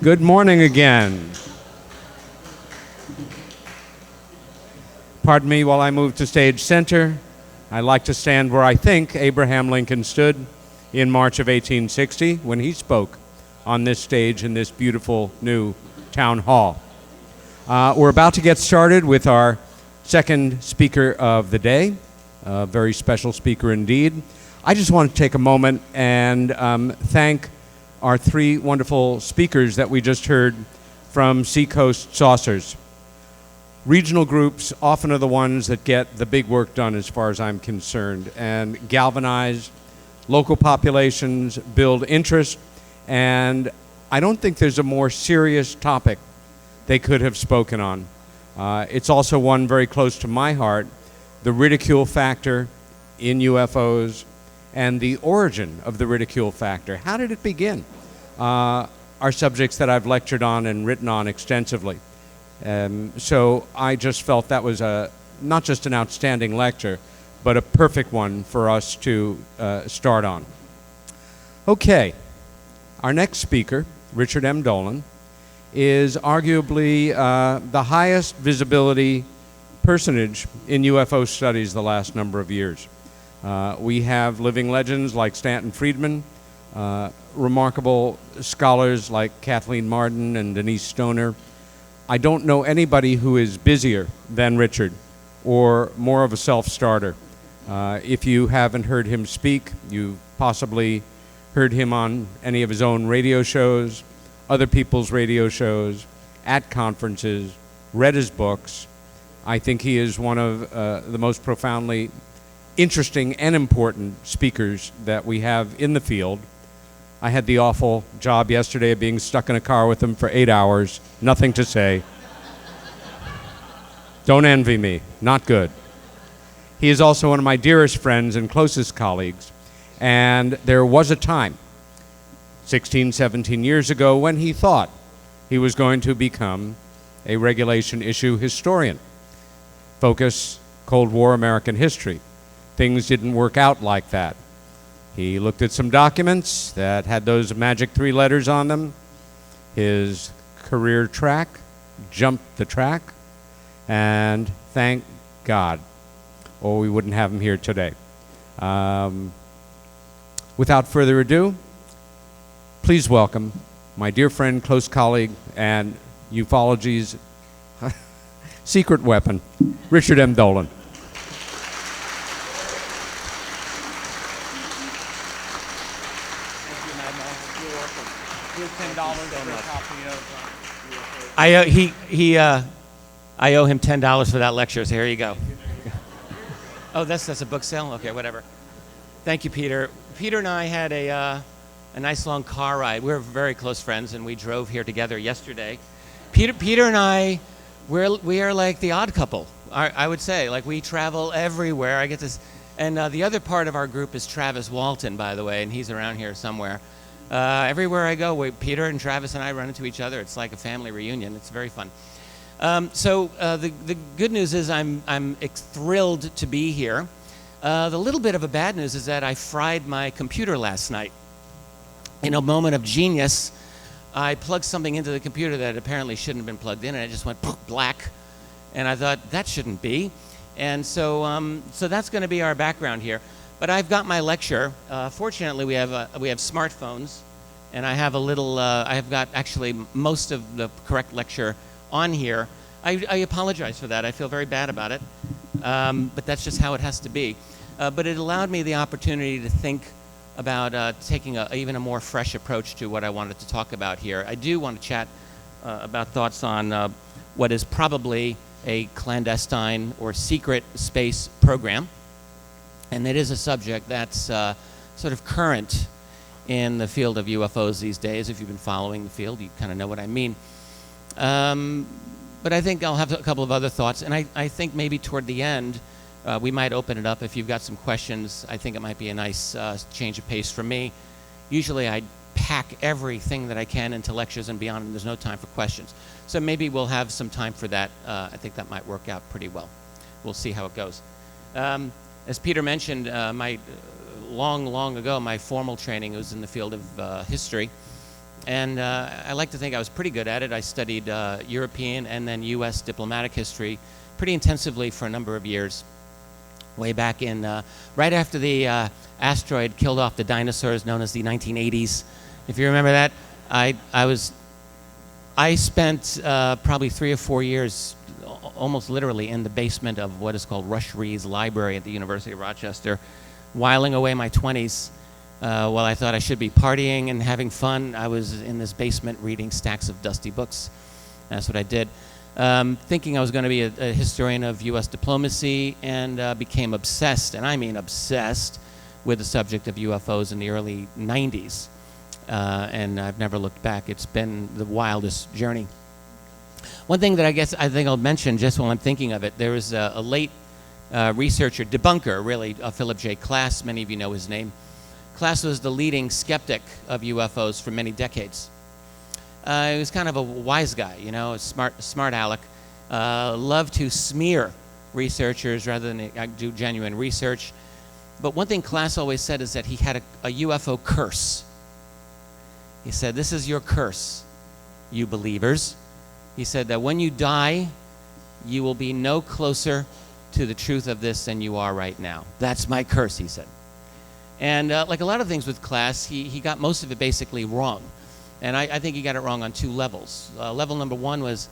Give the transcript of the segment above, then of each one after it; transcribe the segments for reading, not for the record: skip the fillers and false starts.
Good morning again. Pardon me while I move to stage center. I like to stand where I think Abraham Lincoln stood in March of 1860 when he spoke on this stage in this beautiful new town hall. We're about to get started with our second speaker of the day, a very special speaker indeed. I just want to take a moment and thank our three wonderful speakers that we just heard from Seacoast Saucers. Regional groups often are the ones that get the big work done as far as I'm concerned and galvanize local populations, build interest, and I don't think there's a more serious topic they could have spoken on. It's also one very close to my heart, the ridicule factor in UFOs and the origin of the ridicule factor. How did it begin? Are subjects that I've lectured on and written on extensively. So I just felt that was not just an outstanding lecture, but a perfect one for us to start on. Okay, our next speaker, Richard M. Dolan, is arguably the highest visibility personage in UFO studies the last number of years. We have living legends like Stanton Friedman, remarkable scholars like Kathleen Martin and Denise Stoner. I don't know anybody who is busier than Richard or more of a self-starter. If you haven't heard him speak, you've possibly heard him on any of his own radio shows, other people's radio shows, at conferences, read his books. I think he is one of the most profoundly interesting and important speakers that we have in the field. I had the awful job yesterday of being stuck in a car with him for 8 hours, nothing to say. Don't envy me, not good. He is also one of my dearest friends and closest colleagues, and there was a time, 16, 17 years ago, when he thought he was going to become a regulation issue historian. Focus Cold War American history. Things didn't work out like that. He looked at some documents that had those magic 3 letters on them. His career track jumped the track, and thank God, or we wouldn't have him here today. Without further ado, please welcome my dear friend, close colleague, and ufology's secret weapon, Richard M. Dolan. I owe him $10 for that lecture, so here you go. Oh, that's a book sale? Okay, whatever. Thank you, Peter. Peter and I had a nice long car ride. We're very close friends, and we drove here together yesterday. Peter and I, we are like the odd couple, I would say. Like, we travel everywhere. I get this, and the other part of our group is Travis Walton, by the way, and he's around here somewhere. Everywhere I go, Peter and Travis and I run into each other. It's like a family reunion. It's very fun. The good news is I'm thrilled to be here. The little bit of a bad news is that I fried my computer last night. In a moment of genius, I plugged something into the computer that apparently shouldn't have been plugged in, and it just went black. And I thought, that shouldn't be. And so that's going to be our background here. But I've got my lecture. Fortunately, we have smartphones, and I have I have got actually most of the correct lecture on here. I apologize for that. I feel very bad about it, but that's just how it has to be. But it allowed me the opportunity to think about taking even a more fresh approach to what I wanted to talk about here. I do want to chat about thoughts on what is probably a clandestine or secret space program. And it is a subject that's sort of current in the field of UFOs these days. If you've been following the field, you kind of know what I mean. But I think I'll have a couple of other thoughts. And I think maybe toward the end, we might open it up. If you've got some questions, I think it might be a nice change of pace for me. Usually I pack everything that I can into lectures and beyond, and there's no time for questions. So maybe we'll have some time for that. I think that might work out pretty well. We'll see how it goes. As Peter mentioned, long ago, my formal training was in the field of history. And I like to think I was pretty good at it. I studied European and then U.S. diplomatic history pretty intensively for a number of years. Way back in, right after the asteroid killed off the dinosaurs, known as the 1980s. If you remember that, I spent probably 3 or 4 years, almost literally, in the basement of what is called Rush Reed's Library at the University of Rochester, whiling away my 20s. While I thought I should be partying and having fun, I was in this basement reading stacks of dusty books. That's what I did. Thinking I was going to be a historian of U.S. diplomacy, and became obsessed, and I mean obsessed, with the subject of UFOs in the early 90s. And I've never looked back. It's been the wildest journey. One thing that I think I'll mention just while I'm thinking of it, there was a late researcher, debunker, really, Philip J. Klass. Many of you know his name. Klass was the leading skeptic of UFOs for many decades. He was kind of a wise guy, you know, a smart aleck. Loved to smear researchers rather than do genuine research. But one thing Klass always said is that he had a UFO curse. He said, "This is your curse, you believers." He said that when you die, you will be no closer to the truth of this than you are right now. That's my curse, he said. And like a lot of things with Klass, he got most of it basically wrong. And I think he got it wrong on 2 levels. Level number 1 was,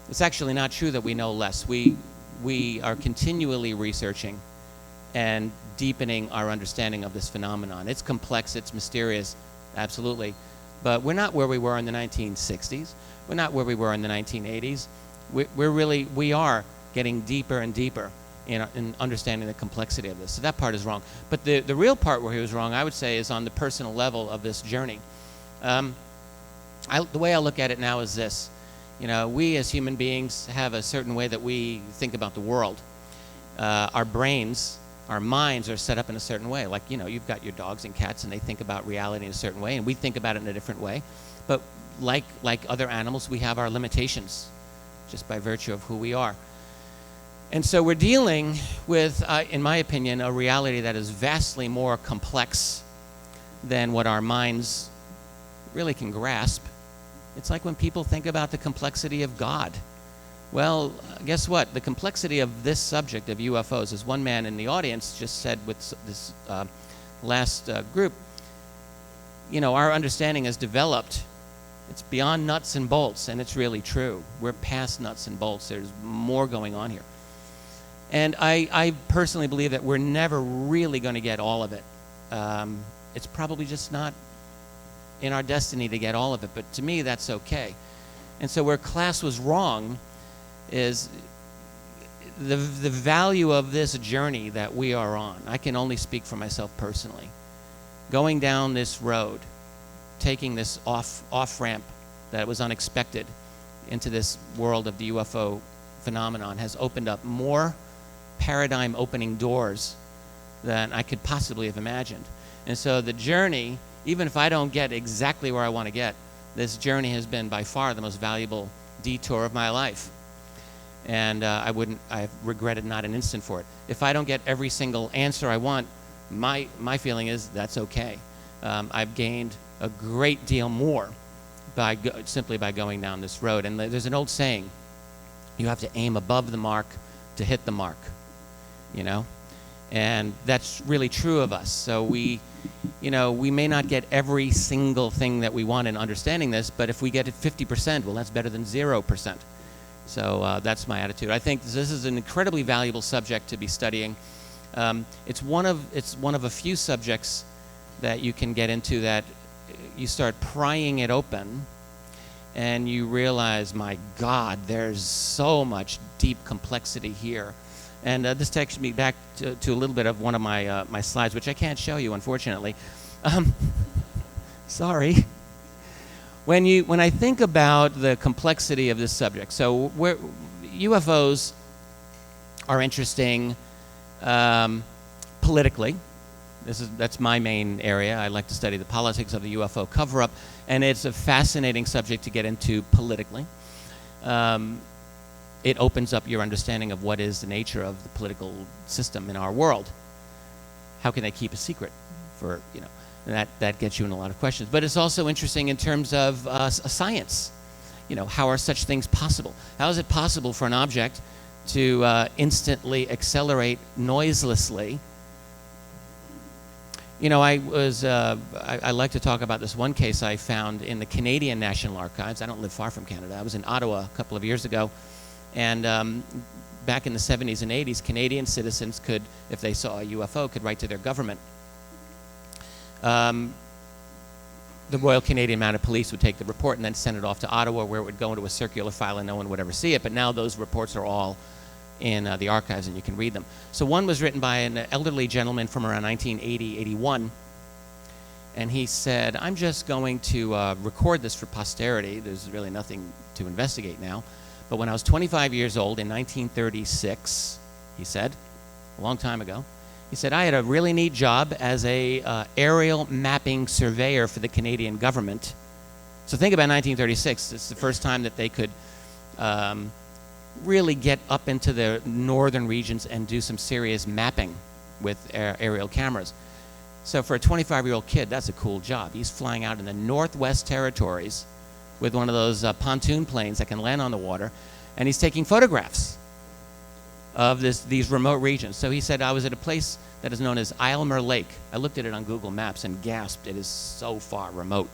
it's actually not true that we know less. We are continually researching and deepening our understanding of this phenomenon. It's complex, it's mysterious, absolutely. But we're not where we were in the 1960s. We're not where we were in the 1980s. We are getting deeper and deeper in understanding the complexity of this. So that part is wrong. But the real part where he was wrong, I would say, is on the personal level of this journey. The way I look at it now is this. You know, we as human beings have a certain way that we think about the world. Our brains, our minds are set up in a certain way. Like, you know, you've got your dogs and cats, and they think about reality in a certain way, and we think about it in a different way. But like other animals, we have our limitations just by virtue of who we are. And so we're dealing with, in my opinion, a reality that is vastly more complex than what our minds really can grasp. It's like when people think about the complexity of God. Well, guess what? The complexity of this subject of UFOs, as one man in the audience just said with this last group, you know, our understanding has developed. It's beyond nuts and bolts, and it's really true. We're past nuts and bolts. There's more going on here. And I personally believe that we're never really going to get all of it. It's probably just not in our destiny to get all of it, but to me, that's okay. And so where Klass was wrong is the value of this journey that we are on. I can only speak for myself personally. Going down this road, taking this off-ramp that was unexpected into this world of the UFO phenomenon has opened up more paradigm-opening doors than I could possibly have imagined. And so the journey, even if I don't get exactly where I want to get, this journey has been by far the most valuable detour of my life. And I've regretted not an instant for it. If I don't get every single answer I want, my feeling is that's okay. I've gained a great deal more simply by going down this road. And there's an old saying, you have to aim above the mark to hit the mark, you know? And that's really true of us. So we may not get every single thing that we want in understanding this, but if we get it 50%, well, that's better than 0%. So that's my attitude. I think this is an incredibly valuable subject to be studying. It's one of a few subjects that you can get into that you start prying it open and you realize, my God, there's so much deep complexity here. And this takes me back to a little bit of one of my slides, which I can't show you, unfortunately. Sorry. When I think about the complexity of this subject, so UFOs are interesting politically. That's my main area. I like to study the politics of the UFO cover-up, and it's a fascinating subject to get into politically. It opens up your understanding of what is the nature of the political system in our world. How can they keep a secret for, And that gets you in a lot of questions. But it's also interesting in terms of science. How are such things possible? How is it possible for an object to instantly accelerate noiselessly? I like to talk about this one case I found in the Canadian National Archives. I don't live far from Canada. I was in Ottawa a couple of years ago. And back in the 70s and 80s, Canadian citizens could, if they saw a UFO, could write to their government. The Royal Canadian Mounted Police would take the report and then send it off to Ottawa, where it would go into a circular file and no one would ever see it. But now those reports are all in the archives and you can read them. So one was written by an elderly gentleman from around 1980-81. And he said, I'm just going to record this for posterity. There's really nothing to investigate now. But when I was 25 years old in 1936, he said, a long time ago, he said, I had a really neat job as a aerial mapping surveyor for the Canadian government. So think about 1936. It's the first time that they could really get up into the northern regions and do some serious mapping with aerial cameras. So for a 25-year-old kid, that's a cool job. He's flying out in the Northwest Territories with one of those pontoon planes that can land on the water, and he's taking photographs of these remote regions. So he said, I was at a place that is known as Aylmer Lake. I looked at it on Google Maps and gasped, it is so far remote.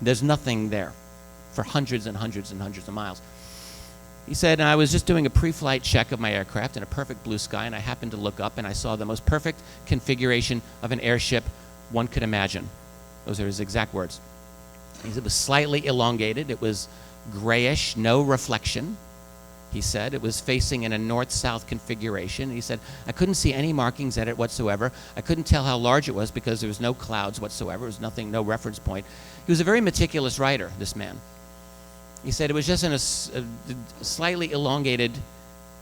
There's nothing there for hundreds and hundreds and hundreds of miles. He said, I was just doing a pre-flight check of my aircraft in a perfect blue sky, and I happened to look up and I saw the most perfect configuration of an airship one could imagine. Those are his exact words. He said it was slightly elongated. It was grayish, no reflection. He said it was facing in a north-south configuration. He said, I couldn't see any markings at it whatsoever. I couldn't tell how large it was because there was no clouds whatsoever. There was nothing, no reference point. He was a very meticulous writer, this man. He said it was just in a slightly elongated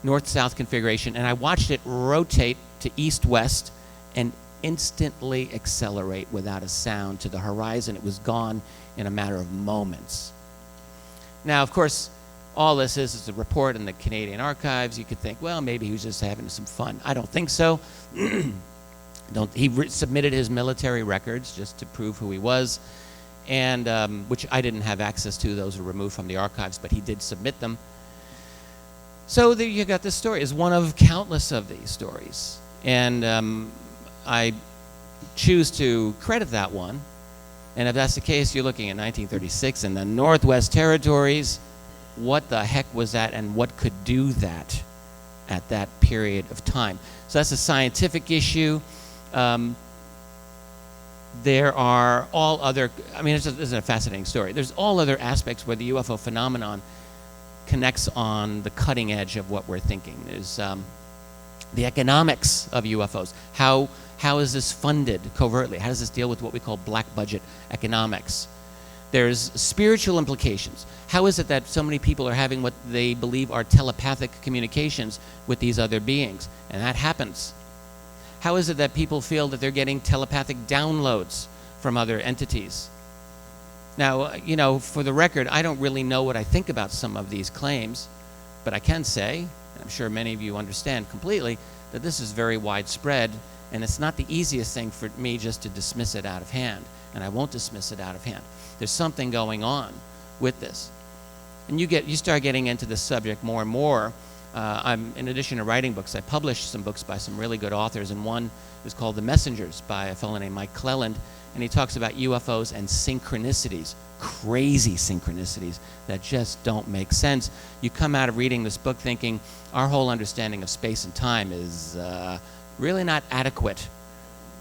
north-south configuration, and I watched it rotate to east-west and instantly accelerate without a sound to the horizon. It was gone in a matter of moments. Now, of course, all this is a report in the Canadian Archives. You could think, well, maybe he was just having some fun. I don't think so. He submitted his military records just to prove who he was, and which I didn't have access to. Those were removed from the archives, but he did submit them. So there you got this story. It's one of countless of these stories. And I choose to credit that one. And if that's the case, you're looking at 1936 in the Northwest Territories. What the heck was that, and what could do that at that period of time? So that's a scientific issue. There are all other, this is a fascinating story. There's all other aspects where the UFO phenomenon connects on the cutting edge of what we're thinking. There's the economics of UFOs. How is this funded covertly? How does this deal with what we call black budget economics? There's spiritual implications. How is it that so many people are having what they believe are telepathic communications with these other beings? And that happens. How is it that people feel that they're getting telepathic downloads from other entities? Now, for the record, I don't really know what I think about some of these claims, but I can say, and I'm sure many of you understand completely, that this is very widespread, and it's not the easiest thing for me just to dismiss it out of hand, and I won't dismiss it out of hand. There's something going on with this. And you start getting into this subject more and more. In addition to writing books, I published some books by some really good authors, and one is called The Messengers by a fellow named Mike Cleland, and he talks about UFOs and synchronicities, crazy synchronicities that just don't make sense. You come out of reading this book thinking our whole understanding of space and time is really not adequate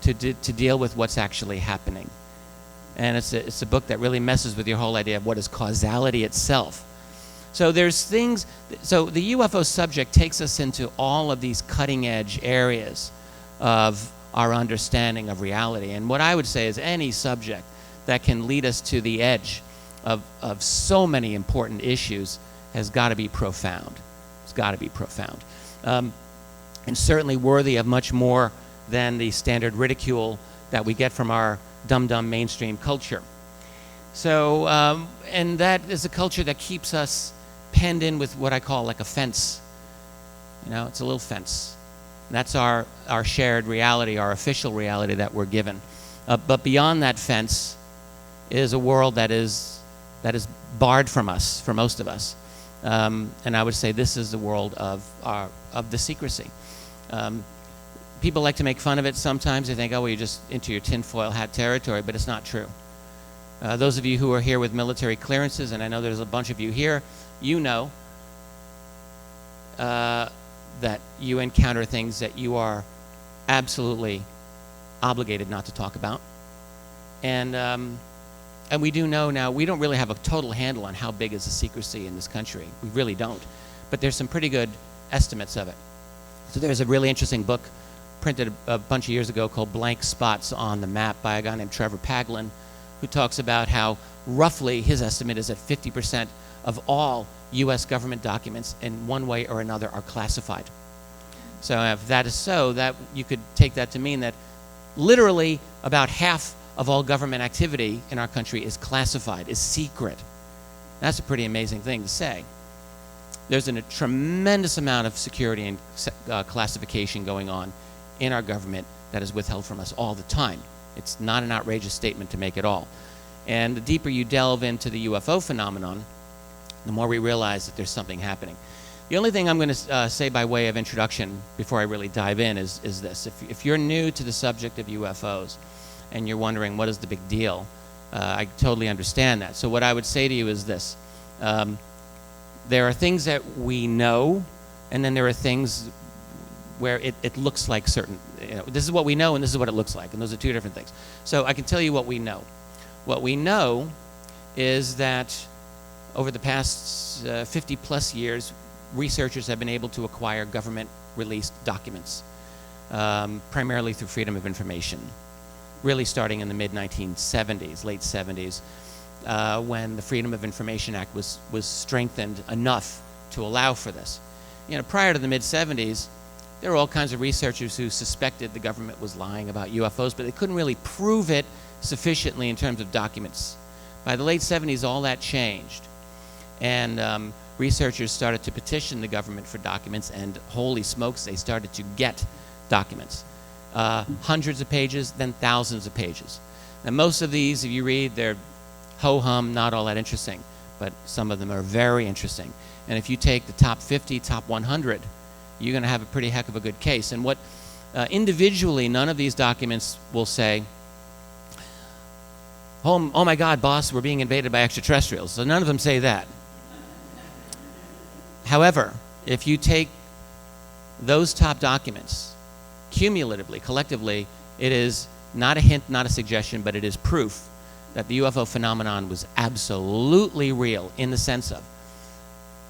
to deal with what's actually happening. And it's a book that really messes with your whole idea of what is causality itself. So there's things, so the UFO subject takes us into all of these cutting edge areas of our understanding of reality. And what I would say is any subject that can lead us to the edge of so many important issues has got to be profound. It's got to be profound. And certainly worthy of much more than the standard ridicule that we get from our dumb mainstream culture. So, and that is a culture that keeps us penned in with what I call like a fence. It's a little fence. And that's our shared reality, our official reality that we're given. But beyond that fence is a world that is barred from us, for most of us. And I would say this is the world of the secrecy. People like to make fun of it sometimes. They think, oh, well, you're just into your tinfoil hat territory, but it's not true. Those of you who are here with military clearances, and I know there's a bunch of you here, you know that you encounter things that you are absolutely obligated not to talk about. And we do know now, we don't really have a total handle on how big is the secrecy in this country. We really don't. But there's some pretty good estimates of it. So there's a really interesting book printed a bunch of years ago called Blank Spots on the Map by a guy named Trevor Paglen, who talks about how roughly his estimate is that 50% of all U.S. government documents in one way or another are classified. So if that is so, that you could take that to mean that literally about half of all government activity in our country is classified, is secret. That's a pretty amazing thing to say. There's a tremendous amount of security and classification going on in our government that is withheld from us all the time. It's not an outrageous statement to make at all. And the deeper you delve into the UFO phenomenon, the more we realize that there's something happening. The only thing I'm going to say by way of introduction before I really dive in is this. If you're new to the subject of UFOs and you're wondering what is the big deal, I totally understand that. So what I would say to you is this. There are things that we know, and then there are things where it looks like certain, this is what we know and this is what it looks like, and those are two different things. So I can tell you what we know. What we know is that over the past 50 plus years, researchers have been able to acquire government-released documents, primarily through freedom of information, really starting in the mid-1970s, late 70s, when the Freedom of Information Act was strengthened enough to allow for this. Prior to the mid-70s, there were all kinds of researchers who suspected the government was lying about UFOs, but they couldn't really prove it sufficiently in terms of documents. By the late 70s, all that changed. And researchers started to petition the government for documents, and holy smokes, they started to get documents. Hundreds of pages, then thousands of pages. Now, most of these, if you read, they're ho-hum, not all that interesting, but some of them are very interesting. And if you take the top 50, top 100, you're going to have a pretty heck of a good case. And what individually, none of these documents will say, oh my God, boss, we're being invaded by extraterrestrials. So none of them say that. However, if you take those top documents, cumulatively, collectively, it is not a hint, not a suggestion, but it is proof that the UFO phenomenon was absolutely real in the sense of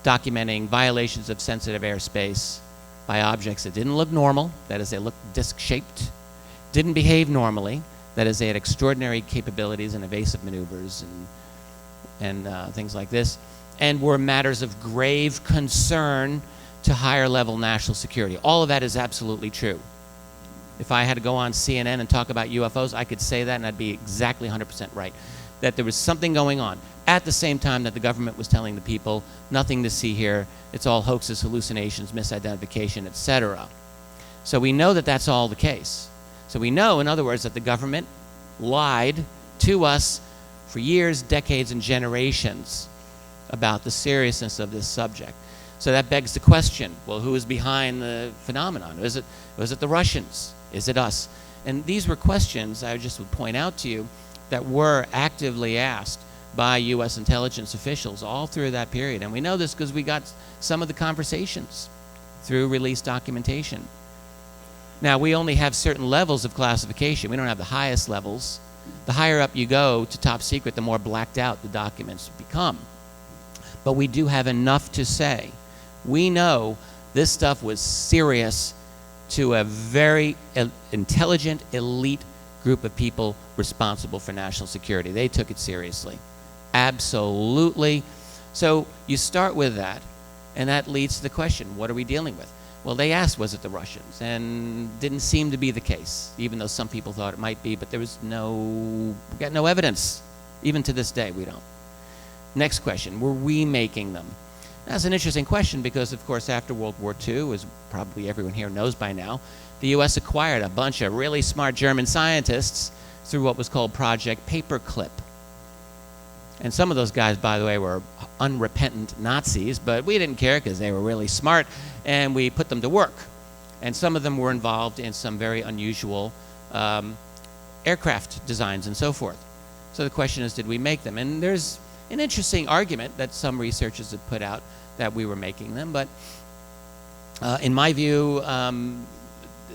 documenting violations of sensitive airspace by objects that didn't look normal, that is, they looked disc-shaped, didn't behave normally, that is, they had extraordinary capabilities and evasive maneuvers and things like this, and were matters of grave concern to higher level national security. All of that is absolutely true. If I had to go on CNN and talk about UFOs, I could say that and I'd be exactly 100% right. That there was something going on at the same time that the government was telling the people, nothing to see here, it's all hoaxes, hallucinations, misidentification, etc. So we know that that's all the case. So we know, in other words, that the government lied to us for years, decades, and generations about the seriousness of this subject. So that begs the question, well, who is behind the phenomenon? Was it the Russians? Is it us? And these were questions I just would point out to you that were actively asked by U.S. intelligence officials all through that period. And we know this because we got some of the conversations through released documentation. Now, we only have certain levels of classification. We don't have the highest levels. The higher up you go to top secret, the more blacked out the documents become. But we do have enough to say. We know this stuff was serious to a very intelligent, elite group of people responsible for national security. They took it seriously. Absolutely. So you start with that, and that leads to the question, what are we dealing with? Well, they asked, was it the Russians? And didn't seem to be the case, even though some people thought it might be, but there was we got no evidence. Even to this day, we don't. Next question, were we making them? That's an interesting question because, of course, after World War II, as probably everyone here knows by now, the U.S. acquired a bunch of really smart German scientists through what was called Project Paperclip. And some of those guys, by the way, were unrepentant Nazis, but we didn't care because they were really smart, and we put them to work. And some of them were involved in some very unusual aircraft designs and so forth. So the question is, did we make them? And there's an interesting argument that some researchers have put out that we were making them, but in my view,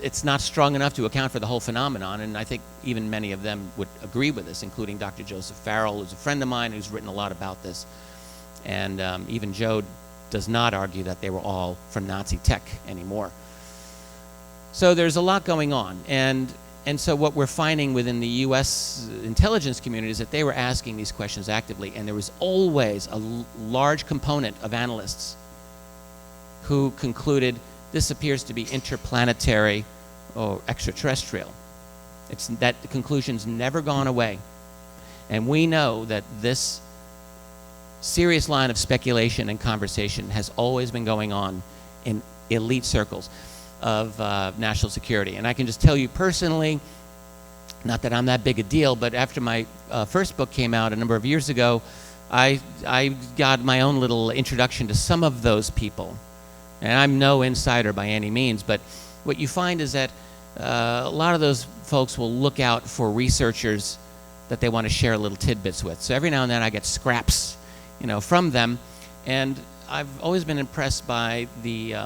it's not strong enough to account for the whole phenomenon, and I think even many of them would agree with this, including Dr. Joseph Farrell, who's a friend of mine, who's written a lot about this. And even Joe does not argue that they were all from Nazi tech anymore. So there's a lot going on, and so what we're finding within the U.S. intelligence community is that they were asking these questions actively, and there was always a large component of analysts who concluded this appears to be interplanetary or extraterrestrial. That conclusion's never gone away. And we know that this serious line of speculation and conversation has always been going on in elite circles of national security. And I can just tell you personally, not that I'm that big a deal, but after my first book came out a number of years ago, I got my own little introduction to some of those people. And I'm no insider by any means, but what you find is that a lot of those folks will look out for researchers that they want to share little tidbits with. So every now and then I get scraps, from them, and I've always been impressed by the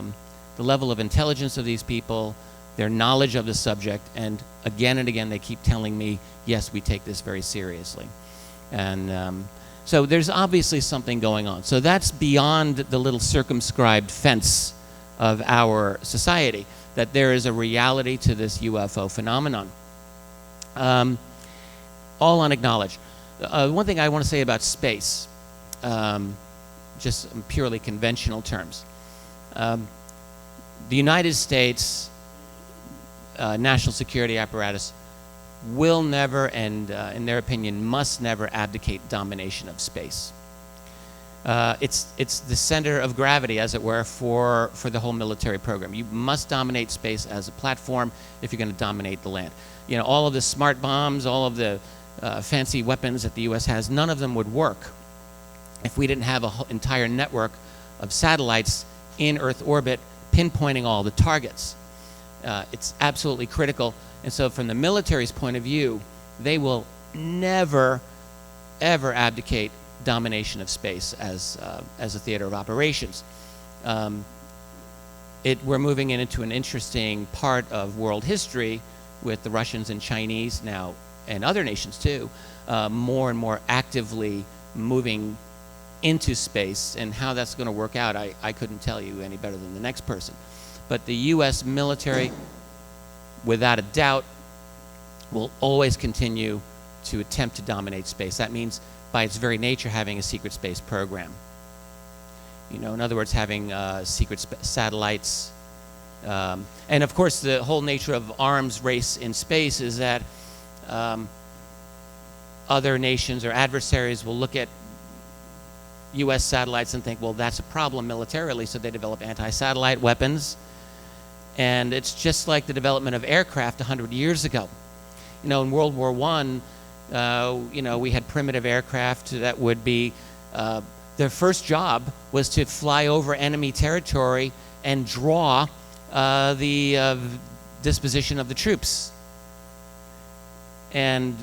level of intelligence of these people, their knowledge of the subject, and again they keep telling me, yes, we take this very seriously. And so there's obviously something going on. So that's beyond the little circumscribed fence of our society, that there is a reality to this UFO phenomenon. All unacknowledged. One thing I want to say about space, just in purely conventional terms. The United States national security apparatus will never, and in their opinion, must never abdicate domination of space. It's the center of gravity, as it were, for the whole military program. You must dominate space as a platform if you're going to dominate the land. All of the smart bombs, all of the fancy weapons that the U.S. has, none of them would work if we didn't have an entire network of satellites in Earth orbit pinpointing all the targets. It's absolutely critical. And so from the military's point of view, they will never, ever abdicate domination of space as a theater of operations. We're moving into an interesting part of world history with the Russians and Chinese now, and other nations too, more and more actively moving into space. And how that's going to work out, I couldn't tell you any better than the next person. But the U.S. military, without a doubt, will always continue to attempt to dominate space. That means, by its very nature, having a secret space program. In other words, having secret satellites. And of course, the whole nature of arms race in space is that other nations or adversaries will look at U.S. satellites and think, well, that's a problem militarily, so they develop anti-satellite weapons. And it's just like the development of aircraft 100 years ago. In World War I, we had primitive aircraft that would be, their first job was to fly over enemy territory and draw the disposition of the troops. And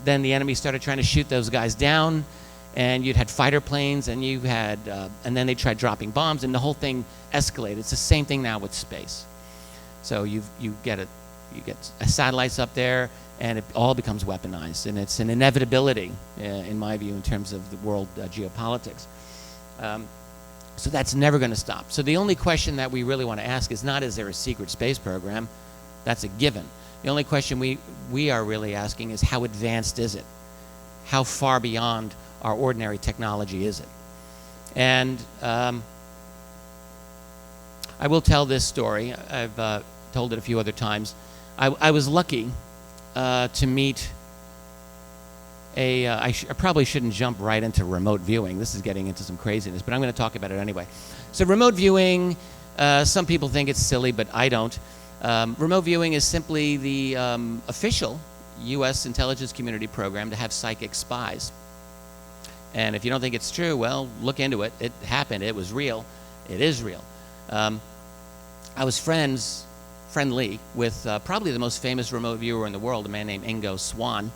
then the enemy started trying to shoot those guys down, and you'd had fighter planes, and you had, and then they tried dropping bombs, and the whole thing escalated. It's the same thing now with space. So you get satellites up there, and it all becomes weaponized, and it's an inevitability, in my view, in terms of the world geopolitics. So that's never going to stop. So the only question that we really want to ask is not, is there a secret space program? That's a given. The only question we are really asking is, how advanced is it? How far beyond our ordinary technology is it? And I will tell this story. I've told it a few other times. I was lucky to meet I probably shouldn't jump right into remote viewing. This is getting into some craziness, but I'm going to talk about it anyway. So remote viewing, some people think it's silly, but I don't. Remote viewing is simply the official U.S. intelligence community program to have psychic spies. And if you don't think it's true, well, look into it. It happened. It was real. It is real. I was friendly with probably the most famous remote viewer in the world, a man named Ingo Swann.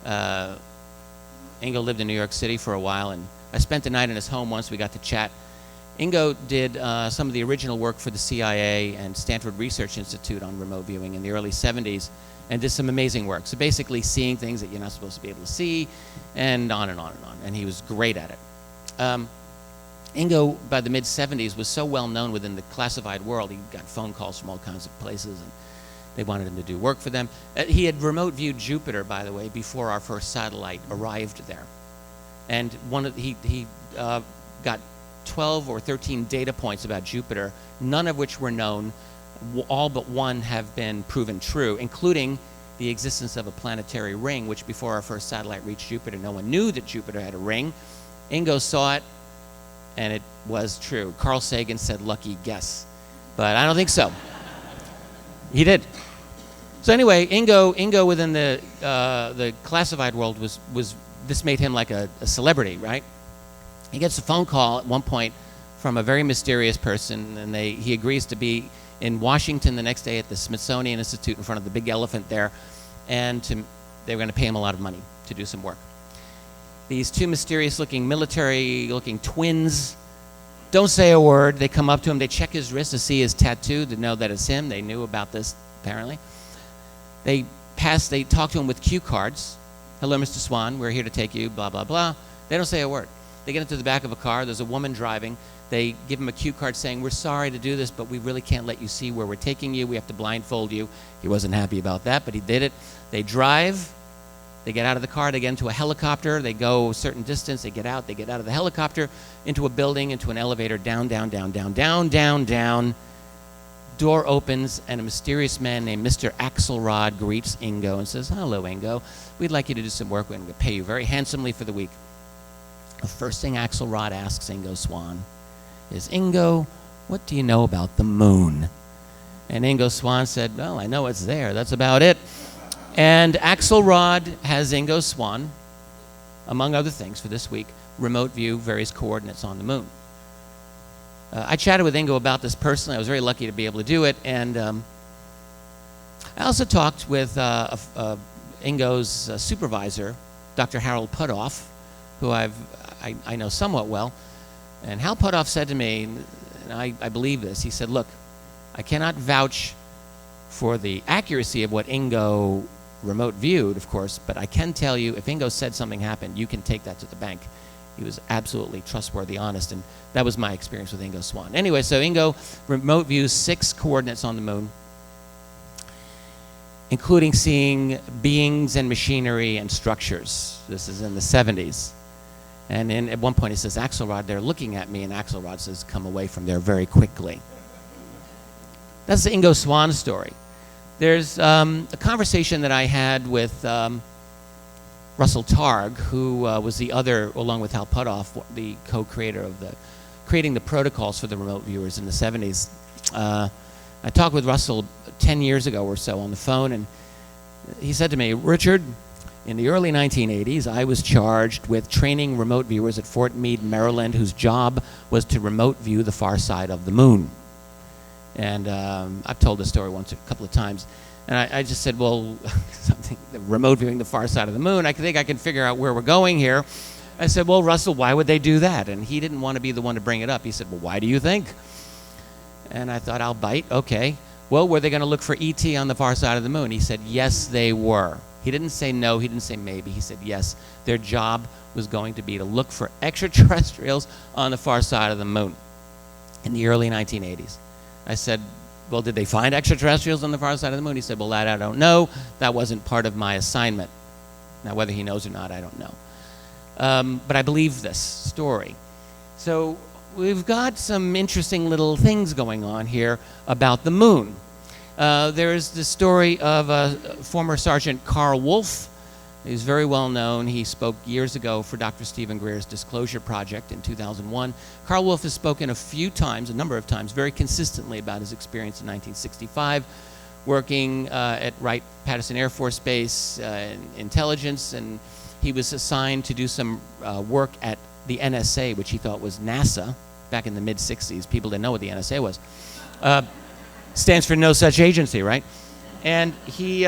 Ingo lived in New York City for a while, and I spent the night in his home once. We got to chat. Ingo did some of the original work for the CIA and Stanford Research Institute on remote viewing in the early 70s, and did some amazing work. So basically seeing things that you're not supposed to be able to see, and on and on and on. And he was great at it. Ingo, by the mid-70s, was so well known within the classified world. He got phone calls from all kinds of places, and they wanted him to do work for them. He had remote viewed Jupiter, by the way, before our first satellite arrived there. And he got 12 or 13 data points about Jupiter, none of which were known. All but one have been proven true, including the existence of a planetary ring, which before our first satellite reached Jupiter, no one knew that Jupiter had a ring. Ingo saw it, and it was true. Carl Sagan said, lucky guess. But I don't think so. He did. So anyway, Ingo within the classified world this made him like a celebrity, right? He gets a phone call at one point from a very mysterious person, and he agrees to be in Washington the next day at the Smithsonian Institute in front of the big elephant there, and they were going to pay him a lot of money to do some work. These two mysterious-looking, military-looking twins don't say a word. They come up to him. They check his wrist to see his tattoo to know that it's him. They knew about this, apparently. They talk to him with cue cards. Hello, Mr. Swan. We're here to take you, blah, blah, blah. They don't say a word. They get into the back of a car. There's a woman driving. They give him a cue card saying, we're sorry to do this, but we really can't let you see where we're taking you. We have to blindfold you. He wasn't happy about that, but he did it. They drive. They get out of the car. They get into a helicopter. They go a certain distance. They get out. They get out of the helicopter into a building, into an elevator, down, down, down, down, down, down, down. Door opens, and a mysterious man named Mr. Axelrod greets Ingo and says, hello, Ingo. We'd like you to do some work. We're going to pay you very handsomely for the week. The first thing Axelrod asks Ingo Swann is, Ingo, what do you know about the moon? And Ingo Swann said, well, I know it's there. That's about it. And Axelrod has Ingo Swann, among other things for this week, remote view various coordinates on the moon. I chatted with Ingo about this personally. I was very lucky to be able to do it. And I also talked with Ingo's supervisor, Dr. Harold Puthoff, who I know somewhat well. And Hal Puthoff said to me, and I believe this, he said, look, I cannot vouch for the accuracy of what Ingo remote viewed, of course, but I can tell you if Ingo said something happened, you can take that to the bank. He was absolutely trustworthy, honest, and that was my experience with Ingo Swann. Anyway, so Ingo remote views 6 coordinates on the moon, including seeing beings and machinery and structures. This is in the 70s. And at one point he says, Axelrod, they're looking at me, and Axelrod says, come away from there very quickly. That's the Ingo Swann story. There's a conversation that I had with Russell Targ, who was the other, along with Hal Puthoff, the co-creator of creating the protocols for the remote viewers in the 70s. I talked with Russell 10 years ago or so on the phone, and he said to me, Richard, in the early 1980s, I was charged with training remote viewers at Fort Meade, Maryland, whose job was to remote view the far side of the moon. And I've told this story a couple of times. And I just said, well, something, remote viewing the far side of the moon, I think I can figure out where we're going here. I said, well, Russell, why would they do that? And he didn't want to be the one to bring it up. He said, well, why do you think? And I thought, I'll bite. Okay. Well, were they going to look for ET on the far side of the moon? He said, yes, they were. He didn't say no. He didn't say maybe. He said, yes, their job was going to be to look for extraterrestrials on the far side of the moon in the early 1980s. I said, well, did they find extraterrestrials on the far side of the moon? He said, well, that I don't know. That wasn't part of my assignment. Now, whether he knows or not, I don't know. But I believe this story. So we've got some interesting little things going on here about the moon. There's the story of former Sergeant Carl Wolf. He's very well known. He spoke years ago for Dr. Stephen Greer's Disclosure Project in 2001. Carl Wolf has spoken a number of times, very consistently about his experience in 1965 working at Wright-Patterson Air Force Base in intelligence, and he was assigned to do some work at the NSA, which he thought was NASA, back in the mid-'60s. People didn't know what the NSA was. Stands for No Such Agency, right? And he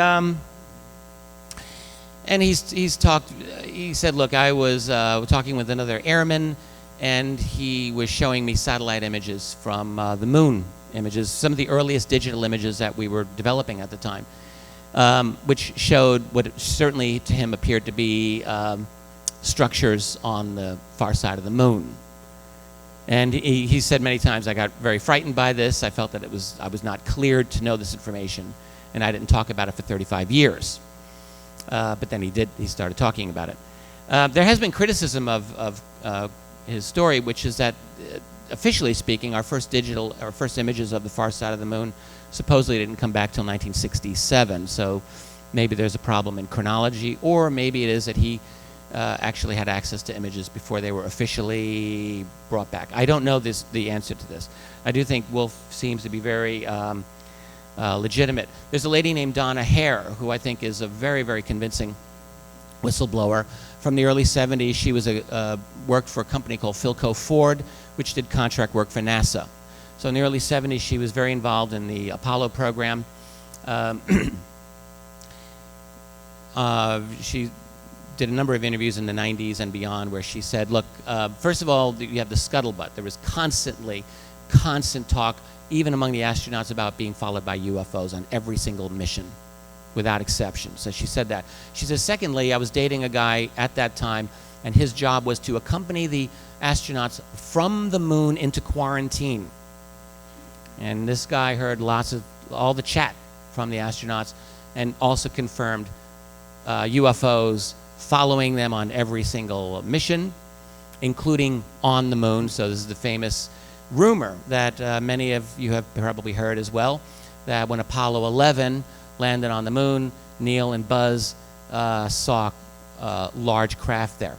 said, look, I was talking with another airman, and he was showing me satellite images from the moon images, some of the earliest digital images that we were developing at the time, which showed what certainly to him appeared to be structures on the far side of the moon. And he said many times, I got very frightened by this. I felt that I was not cleared to know this information, and I didn't talk about it for 35 years. But then he started talking about it. There has been criticism of his story, which is that, officially speaking, our first images of the far side of the moon supposedly didn't come back till 1967. So maybe there's a problem in chronology, or maybe it is that he actually had access to images before they were officially brought back. I don't know the answer to this. I do think Wolf seems to be very legitimate. There's a lady named Donna Hare, who I think is a very, very convincing whistleblower. From the early 70s, she was worked for a company called Philco Ford, which did contract work for NASA. So in the early 70s, she was very involved in the Apollo program. She did a number of interviews in the 90s and beyond where she said, look, first of all, you have the scuttlebutt. There was constant talk, even among the astronauts, about being followed by UFOs on every single mission, without exception. So she said that. She says, secondly, I was dating a guy at that time, and his job was to accompany the astronauts from the moon into quarantine. And this guy heard all the chat from the astronauts, and also confirmed UFOs following them on every single mission, including on the moon. So this is the famous rumor that many of you have probably heard as well, that when Apollo 11 landed on the moon, Neil and Buzz saw large craft there.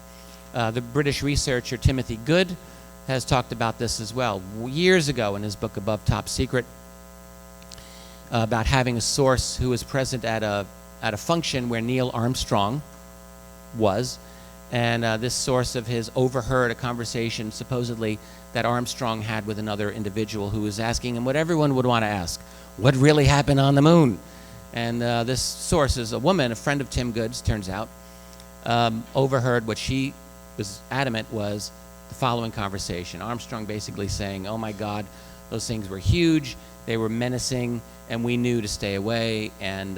The British researcher Timothy Good has talked about this as well years ago in his book Above Top Secret, about having a source who was present at a function where Neil Armstrong was, and this source of his overheard a conversation supposedly that Armstrong had with another individual who was asking him what everyone would want to ask: what really happened on the moon? And this source is a woman, a friend of Tim Good's, turns out, overheard what she was adamant was the following conversation. Armstrong basically saying, oh my God, those things were huge, they were menacing, and we knew to stay away, and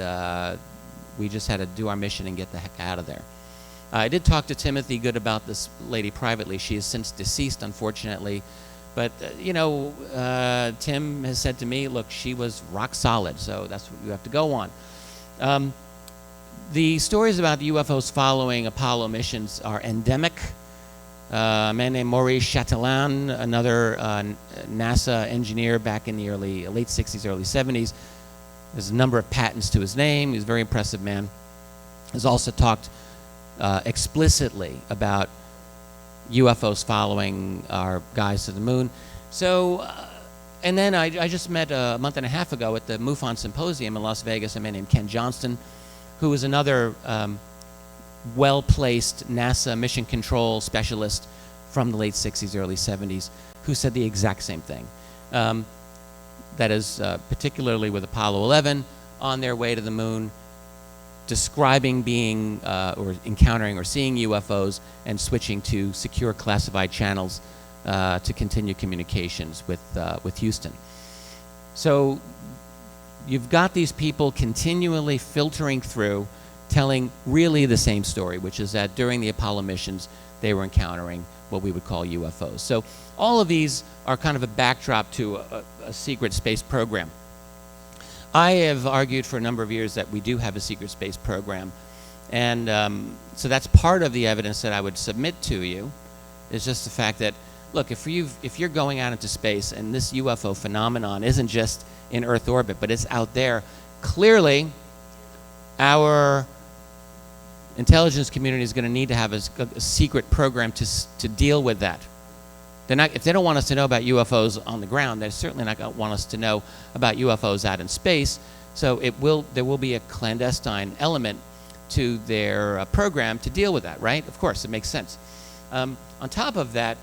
we just had to do our mission and get the heck out of there. I did talk to Timothy Good about this lady privately. She is since deceased, unfortunately. But, Tim has said to me, look, she was rock solid, so that's what you have to go on. The stories about the UFOs following Apollo missions are endemic. A man named Maurice Chatelain, another NASA engineer back in the late 60s, early 70s. There's a number of patents to his name. He's a very impressive man. Has also talked explicitly about UFOs following our guys to the moon. So, and then I just met a month and a half ago at the MUFON Symposium in Las Vegas a man named Ken Johnston, who was another well-placed NASA mission control specialist from the late 60s, early 70s, who said the exact same thing. That is, particularly with Apollo 11, on their way to the moon, describing being or encountering or seeing UFOs and switching to secure classified channels to continue communications with Houston. So you've got these people continually filtering through, telling really the same story, which is that during the Apollo missions, they were encountering what we would call UFOs. So all of these are kind of a backdrop to a secret space program. I have argued for a number of years that we do have a secret space program. And so that's part of the evidence that I would submit to you, is just the fact that, look, if you're going out into space and this UFO phenomenon isn't just in Earth orbit, but it's out there, clearly our intelligence community is going to need to have a secret program to deal with that. If they don't want us to know about UFOs on the ground, they're certainly not going to want us to know about UFOs out in space. So there will be a clandestine element to their program to deal with that, right? Of course, it makes sense. On top of that,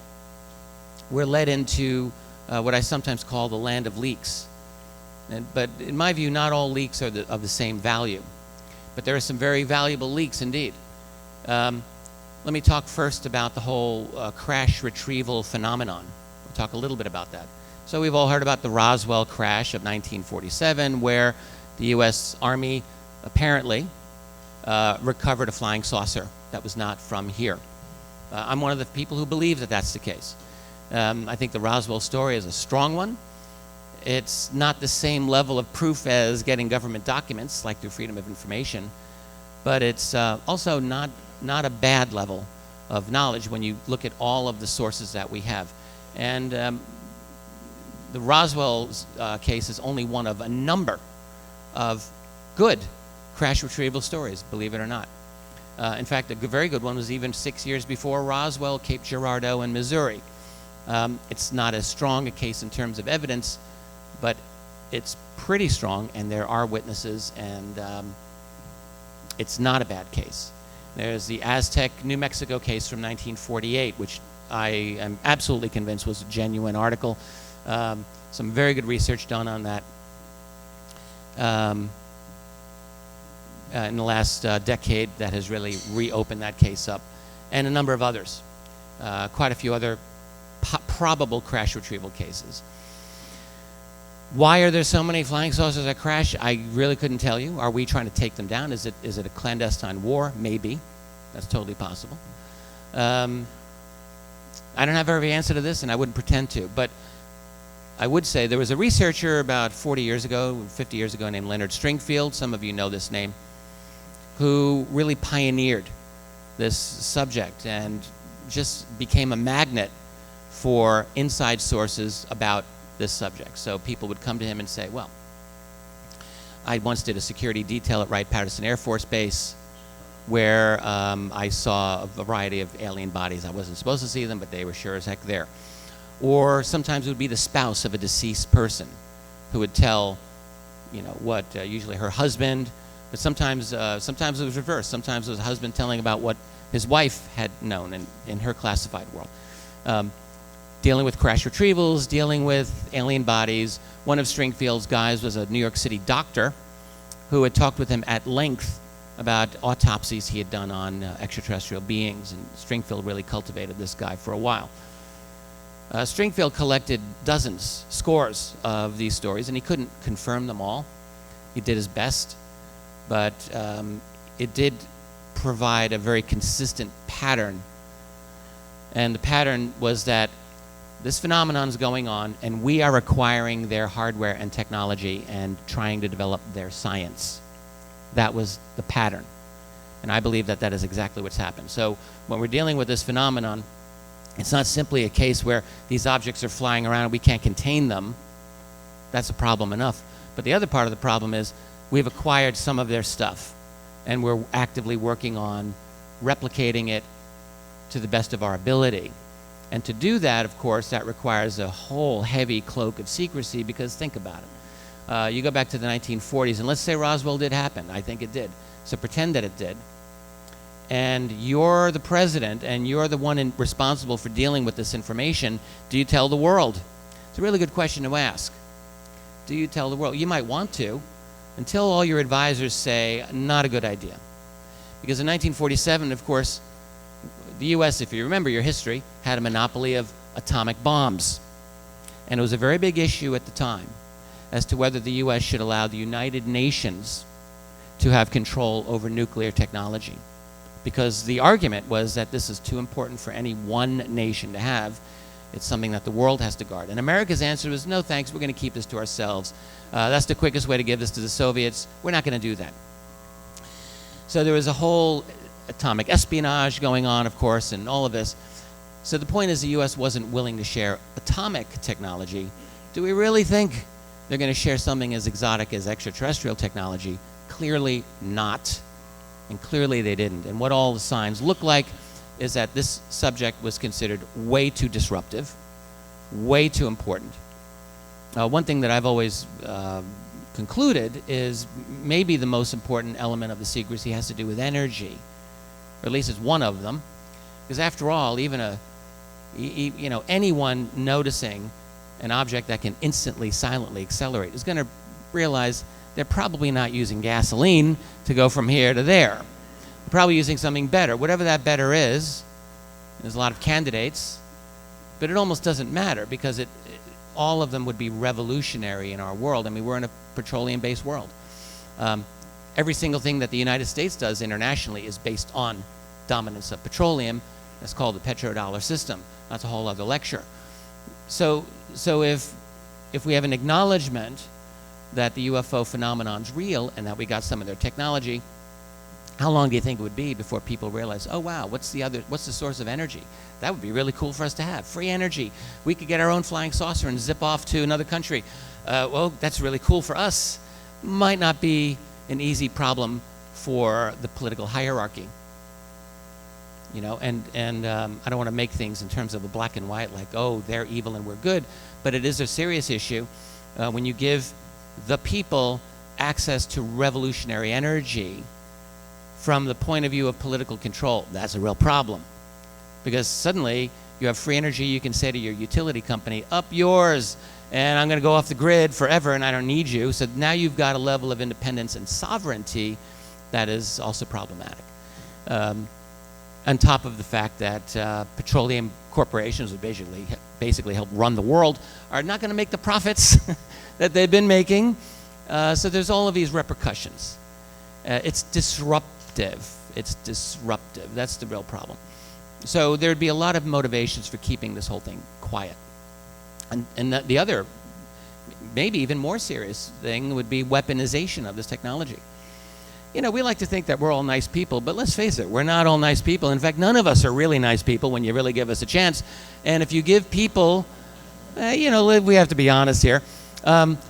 we're led into what I sometimes call the land of leaks. But in my view, not all leaks are of the same value. But there are some very valuable leaks indeed. Let me talk first about the whole crash retrieval phenomenon. We'll talk a little bit about that. So we've all heard about the Roswell crash of 1947, where the U.S. Army apparently recovered a flying saucer that was not from here. I'm one of the people who believe that that's the case. I think the Roswell story is a strong one. It's not the same level of proof as getting government documents, like through Freedom of Information, but it's also not a bad level of knowledge when you look at all of the sources that we have. And the Roswell case is only one of a number of good crash retrieval stories, believe it or not. In fact, a very good one was even 6 years before Roswell, Cape Girardeau in Missouri. It's not as strong a case in terms of evidence, but it's pretty strong, and there are witnesses, and it's not a bad case. There's the Aztec, New Mexico case from 1948, which I am absolutely convinced was a genuine article. Some very good research done on that in the last decade that has really reopened that case up, and a number of others. Quite a few other probable crash retrieval cases. Why are there so many flying saucers that crash? I really couldn't tell you. Are we trying to take them down? Is it a clandestine war? Maybe. That's totally possible. I don't have every answer to this, and I wouldn't pretend to. But I would say there was a researcher about 40 years ago, 50 years ago, named Leonard Stringfield. Some of you know this name, who really pioneered this subject and just became a magnet for inside sources about this subject. So people would come to him and say, well, I once did a security detail at Wright-Patterson Air Force Base where I saw a variety of alien bodies. I wasn't supposed to see them, but they were sure as heck there. Or sometimes it would be the spouse of a deceased person who would tell, you know, what, usually her husband, but sometimes it was reversed. Sometimes it was a husband telling about what his wife had known in her classified world. Dealing with crash retrievals, dealing with alien bodies. One of Stringfield's guys was a New York City doctor who had talked with him at length about autopsies he had done on extraterrestrial beings, and Stringfield really cultivated this guy for a while. Stringfield collected dozens, scores of these stories, and he couldn't confirm them all. He did his best, but it did provide a very consistent pattern. And the pattern was that this phenomenon is going on, and we are acquiring their hardware and technology and trying to develop their science. That was the pattern. And I believe that that is exactly what's happened. So when we're dealing with this phenomenon, it's not simply a case where these objects are flying around and we can't contain them. That's a problem enough. But the other part of the problem is we've acquired some of their stuff, and we're actively working on replicating it to the best of our ability. And to do that, of course, that requires a whole heavy cloak of secrecy, because think about it. You go back to the 1940s, and let's say Roswell did happen. I think it did. So pretend that it did. And you're the president, and you're the one responsible for dealing with this information. Do you tell the world? It's a really good question to ask. Do you tell the world? You might want to, until all your advisors say, not a good idea. Because in 1947, of course, the U.S., if you remember your history, had a monopoly of atomic bombs. And it was a very big issue at the time as to whether the U.S. should allow the United Nations to have control over nuclear technology. Because the argument was that this is too important for any one nation to have. It's something that the world has to guard. And America's answer was, no thanks, we're going to keep this to ourselves. That's the quickest way to give this to the Soviets. We're not going to do that. So there was a whole atomic espionage going on, of course, and all of this. So the point is the U.S. wasn't willing to share atomic technology. Do we really think they're going to share something as exotic as extraterrestrial technology? Clearly not. And clearly they didn't. And what all the signs look like is that this subject was considered way too disruptive, way too important. One thing that I've always concluded is maybe the most important element of the secrecy has to do with energy, or at least it's one of them, because after all, even anyone noticing an object that can instantly, silently accelerate is going to realize they're probably not using gasoline to go from here to there. They're probably using something better. Whatever that better is, there's a lot of candidates, but it almost doesn't matter because all of them would be revolutionary in our world. I mean, we're in a petroleum-based world. Every single thing that the United States does internationally is based on dominance of petroleum. That's called the petrodollar system. That's a whole other lecture. So if we have an acknowledgement that the UFO phenomenon's real and that we got some of their technology, how long do you think it would be before people realize, oh wow, what's the source of energy? That would be really cool for us to have. Free energy. We could get our own flying saucer and zip off to another country. Well, that's really cool for us. Might not be an easy problem for the political hierarchy. You know, and I don't want to make things in terms of a black and white, like, oh, they're evil and we're good, but it is a serious issue when you give the people access to revolutionary energy from the point of view of political control. That's a real problem, because suddenly you have free energy. You can say to your utility company, up yours, and I'm going to go off the grid forever and I don't need you. So now you've got a level of independence and sovereignty that is also problematic. On top of the fact that petroleum corporations, who basically help run the world, are not going to make the profits that they've been making. So there's all of these repercussions. It's disruptive. It's disruptive. That's the real problem. So there'd be a lot of motivations for keeping this whole thing quiet. And the other, maybe even more serious thing would be weaponization of this technology. You know, we like to think that we're all nice people, but let's face it, we're not all nice people. In fact, none of us are really nice people when you really give us a chance. And if you give people, you know, we have to be honest here.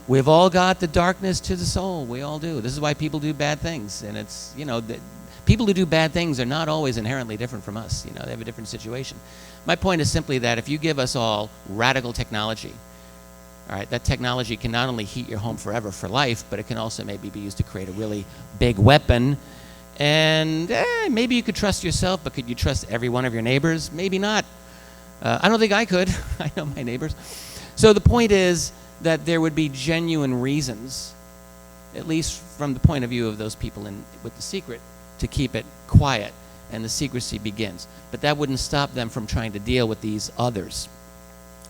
We've all got the darkness to the soul. We all do. This is why people do bad things. And it's, you know, people who do bad things are not always inherently different from us. You know, they have a different situation. My point is simply that if you give us all radical technology, all right, that technology can not only heat your home forever for life, but it can also maybe be used to create a really big weapon. And maybe you could trust yourself, but could you trust every one of your neighbors? Maybe not. I don't think I could. I know my neighbors. So the point is that there would be genuine reasons, at least from the point of view of those people with the secret, to keep it quiet, and the secrecy begins. But that wouldn't stop them from trying to deal with these others.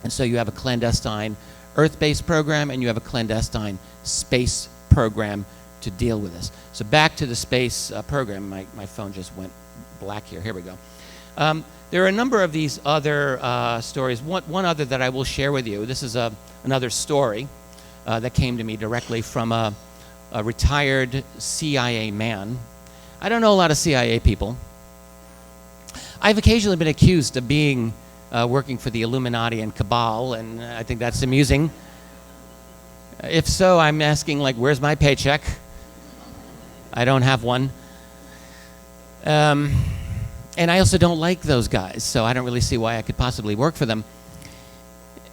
And so you have a clandestine Earth-based program, and you have a clandestine space program to deal with this. So back to the space program. My phone just went black here. Here we go. There are a number of these other stories. One other that I will share with you. This is another story that came to me directly from a retired CIA man. I don't know a lot of CIA people. I've occasionally been accused of being working for the Illuminati and Cabal, and I think that's amusing. If so, I'm asking, like, where's my paycheck? I don't have one. And I also don't like those guys, so I don't really see why I could possibly work for them.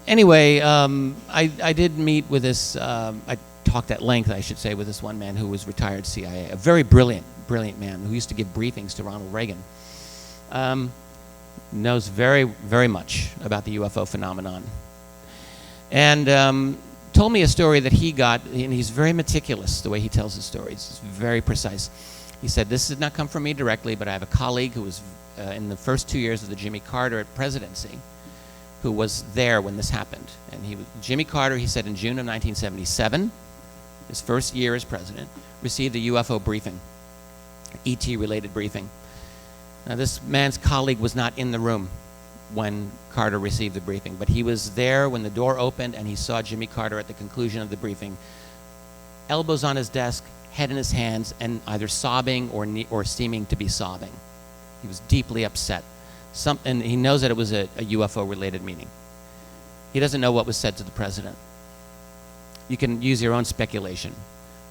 Anyway, I did meet with this, I talked at length, I should say, with this one man who was retired CIA, a very brilliant man who used to give briefings to Ronald Reagan. Knows very, very much about the UFO phenomenon. And told me a story that he got, and he's very meticulous the way he tells his stories. It's very precise. He said, this did not come from me directly, but I have a colleague who was in the first 2 years of the Jimmy Carter presidency who was there when this happened. And Jimmy Carter, he said, in June of 1977, his first year as president, received a UFO briefing, ET-related briefing. Now, this man's colleague was not in the room when Carter received the briefing, but he was there when the door opened and he saw Jimmy Carter at the conclusion of the briefing, elbows on his desk, head in his hands, and either sobbing or seeming to be sobbing. He was deeply upset. And he knows that it was a UFO-related meeting. He doesn't know what was said to the president. You can use your own speculation.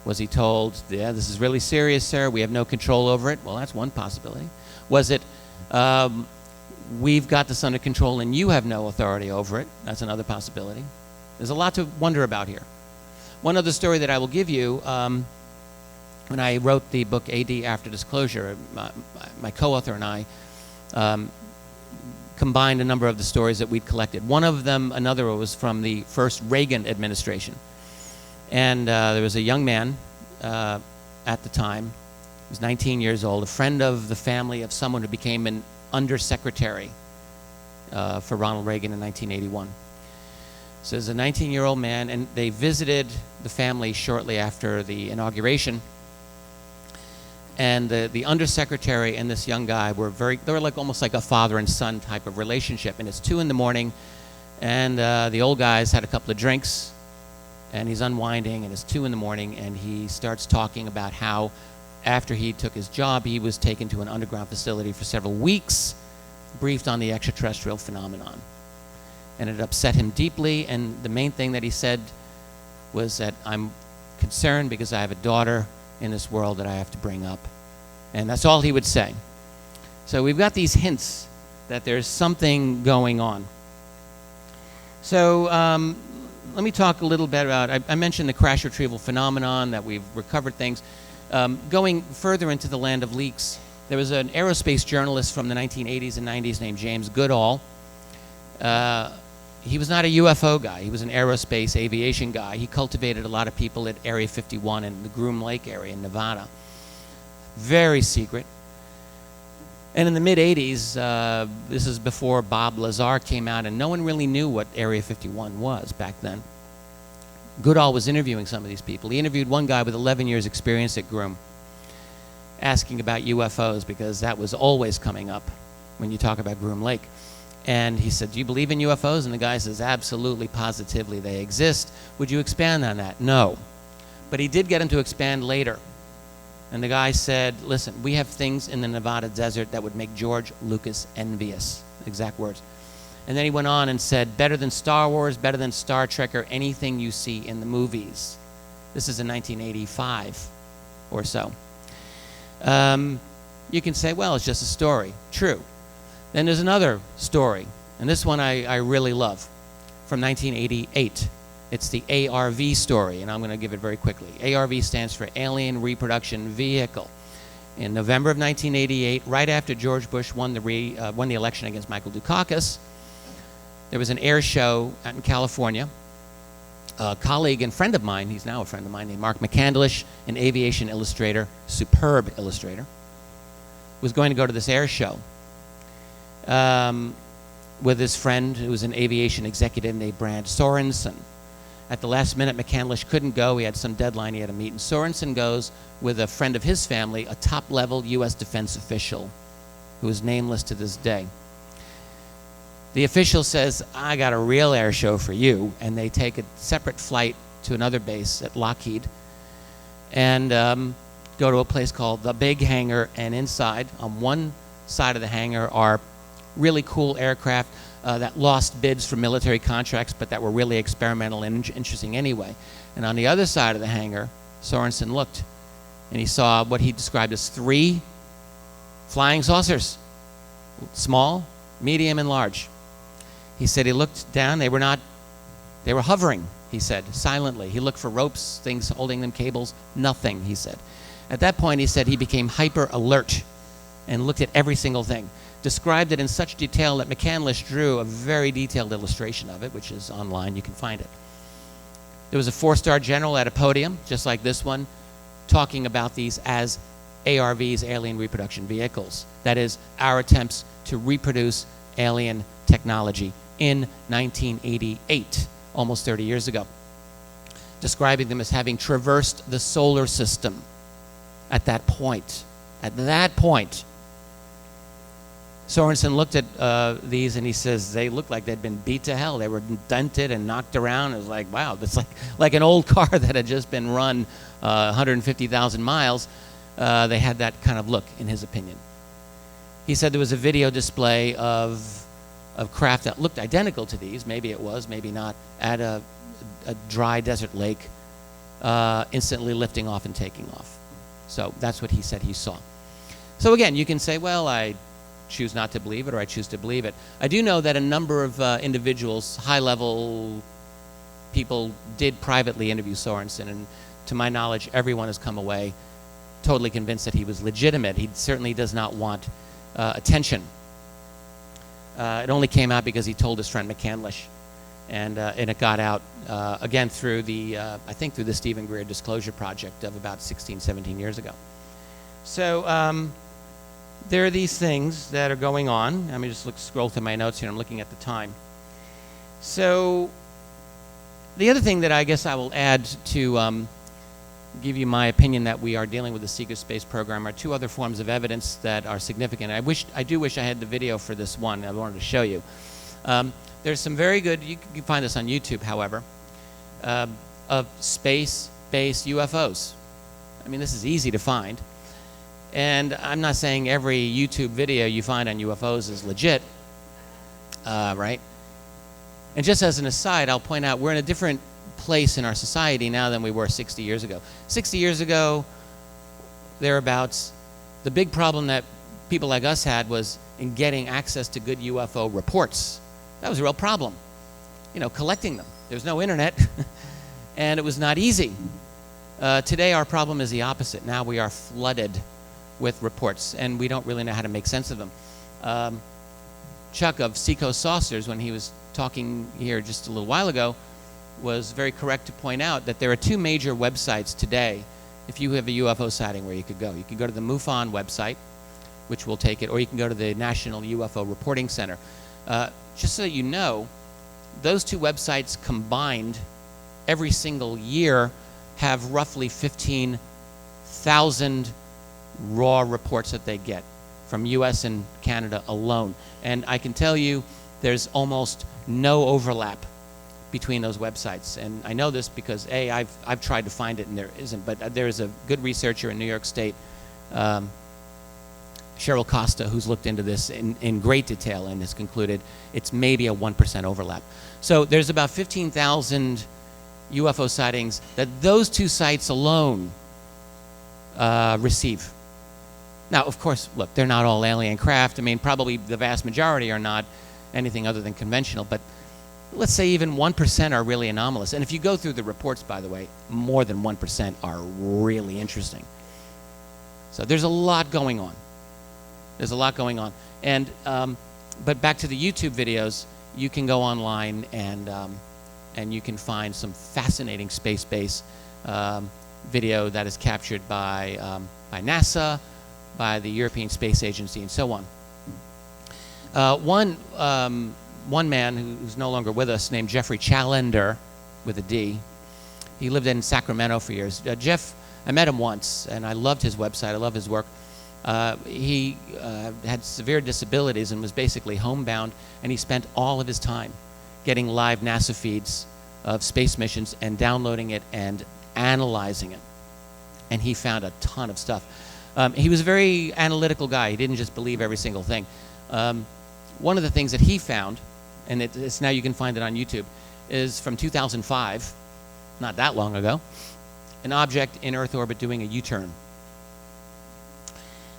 Was he told, yeah, this is really serious, sir, we have no control over it? Well, that's one possibility. Was it, we've got this under control and you have no authority over it? That's another possibility. There's a lot to wonder about here. One other story that I will give you, when I wrote the book AD After Disclosure, my co-author and I combined a number of the stories that we'd collected. One of them, another was from the first Reagan administration. And there was a young man at the time, he was 19 years old, a friend of the family of someone who became an undersecretary for Ronald Reagan in 1981. So there's a 19-year-old man, and they visited the family shortly after the inauguration. And the undersecretary and this young guy they were like almost like a father and son type of relationship. And it's 2 in the morning, and the old guy's had a couple of drinks, and he's unwinding, and it's 2 in the morning, and he starts talking about how after he took his job, he was taken to an underground facility for several weeks, briefed on the extraterrestrial phenomenon. And it upset him deeply, and the main thing that he said was that I'm concerned because I have a daughter in this world that I have to bring up. And that's all he would say. So we've got these hints that there's something going on. So let me talk a little bit about, I mentioned the crash retrieval phenomenon, that we've recovered things. Going further into the land of leaks, there was an aerospace journalist from the 1980s and 90s named James Goodall. He was not a UFO guy. He was an aerospace aviation guy. He cultivated a lot of people at Area 51 and the Groom Lake area in Nevada. Very secret. And in the mid-'80s, this is before Bob Lazar came out, and no one really knew what Area 51 was back then. Goodall was interviewing some of these people. He interviewed one guy with 11 years experience at Groom, asking about UFOs, because that was always coming up when you talk about Groom Lake. And he said, do you believe in UFOs? And the guy says, absolutely, positively, they exist. Would you expand on that? No. But he did get him to expand later. And the guy said, listen, we have things in the Nevada desert that would make George Lucas envious. Exact words. And then he went on and said, better than Star Wars, better than Star Trek, or anything you see in the movies. This is in 1985 or so. You can say, well, it's just a story. True. Then there's another story, and this one I really love, from 1988. It's the ARV story, and I'm going to give it very quickly. ARV stands for Alien Reproduction Vehicle. In November of 1988, right after George Bush won the election against Michael Dukakis, there was an air show out in California. A colleague and friend of mine, he's now a friend of mine, named Mark McCandlish, an aviation illustrator, superb illustrator, was going to go to this air show with his friend who was an aviation executive named Brad Sorensen. At the last minute, McCandlish couldn't go. He had some deadline he had to meet. And Sorensen goes with a friend of his family, a top-level U.S. defense official who is nameless to this day. The official says, I got a real air show for you. And they take a separate flight to another base at Lockheed and go to a place called the Big Hangar. And inside, on one side of the hangar, are really cool aircraft that lost bids for military contracts, but that were really experimental and interesting anyway. And on the other side of the hangar, Sorensen looked, and he saw what he described as 3 flying saucers, small, medium, and large. He said he looked down. They were hovering, he said, silently. He looked for ropes, things holding them, cables, nothing, he said. At that point, he said he became hyper alert and looked at every single thing. Described it in such detail that McCandlish drew a very detailed illustration of it, which is online. You can find it. There was a 4-star general at a podium, just like this one, talking about these as ARVs, alien reproduction vehicles. That is, our attempts to reproduce alien technology in 1988, almost 30 years ago. Describing them as having traversed the solar system at that point. At that point, Sorensen looked at these and he says they looked like they'd been beat to hell. They were dented and knocked around. It was like, wow, that's like an old car that had just been run 150,000 miles. They had that kind of look, in his opinion. He said there was a video display of craft that looked identical to these, maybe it was, maybe not, at a dry desert lake, instantly lifting off and taking off. So that's what he said he saw. So again, you can say, well, I choose not to believe it, or I choose to believe it. I do know that a number of individuals, high-level people did privately interview Sorensen, and to my knowledge, everyone has come away totally convinced that he was legitimate. He certainly does not want attention. It only came out because he told his friend McCandlish, and it got out again through the, I think through the Stephen Greer Disclosure Project of about 16, 17 years ago. So there are these things that are going on. Let me just scroll through my notes here. I'm looking at the time. So the other thing that I guess I will add to give you my opinion that we are dealing with the secret space program are two other forms of evidence that are significant. I do wish I had the video for this one. I wanted to show you. There's some very good, you can find this on YouTube, however, of space-based UFOs. I mean, this is easy to find. And I'm not saying every YouTube video you find on UFOs is legit, right? And just as an aside, I'll point out we're in a different place in our society now than we were 60 years ago. 60 years ago, thereabouts, the big problem that people like us had was in getting access to good UFO reports. That was a real problem. You know, collecting them. There was no internet, and it was not easy. Today, our problem is the opposite. Now we are flooded with reports, and we don't really know how to make sense of them. Chuck of Seacoast Saucers, when he was talking here just a little while ago, was very correct to point out that there are two major websites today if you have a UFO sighting where you could go. You can go to the MUFON website, which will take it, or you can go to the National UFO Reporting Center. Just so you know, those two websites combined every single year have roughly 15,000 raw reports that they get from US and Canada alone. And I can tell you there's almost no overlap between those websites. And I know this because A, I've tried to find it and there isn't, but there is a good researcher in New York State, Cheryl Costa, who's looked into this in great detail and has concluded it's maybe a 1% overlap. So there's about 15,000 UFO sightings that those two sites alone receive. Now, of course, look, they're not all alien craft. I mean, probably the vast majority are not anything other than conventional, but let's say even 1% are really anomalous. And if you go through the reports, by the way, more than 1% are really interesting. So there's a lot going on. There's a lot going on. And, but back to the YouTube videos, you can go online and you can find some fascinating space-based video that is captured by NASA, by the European Space Agency, and so on. One man who's no longer with us, named Jeffrey Challender, with a D, he lived in Sacramento for years. Jeff, I met him once, and I loved his website. I love his work. He had severe disabilities and was basically homebound, and he spent all of his time getting live NASA feeds of space missions and downloading it and analyzing it. And he found a ton of stuff. He was a very analytical guy. He didn't just believe every single thing. One of the things that he found, and it's now you can find it on YouTube, is from 2005, not that long ago, an object in Earth orbit doing a U-turn.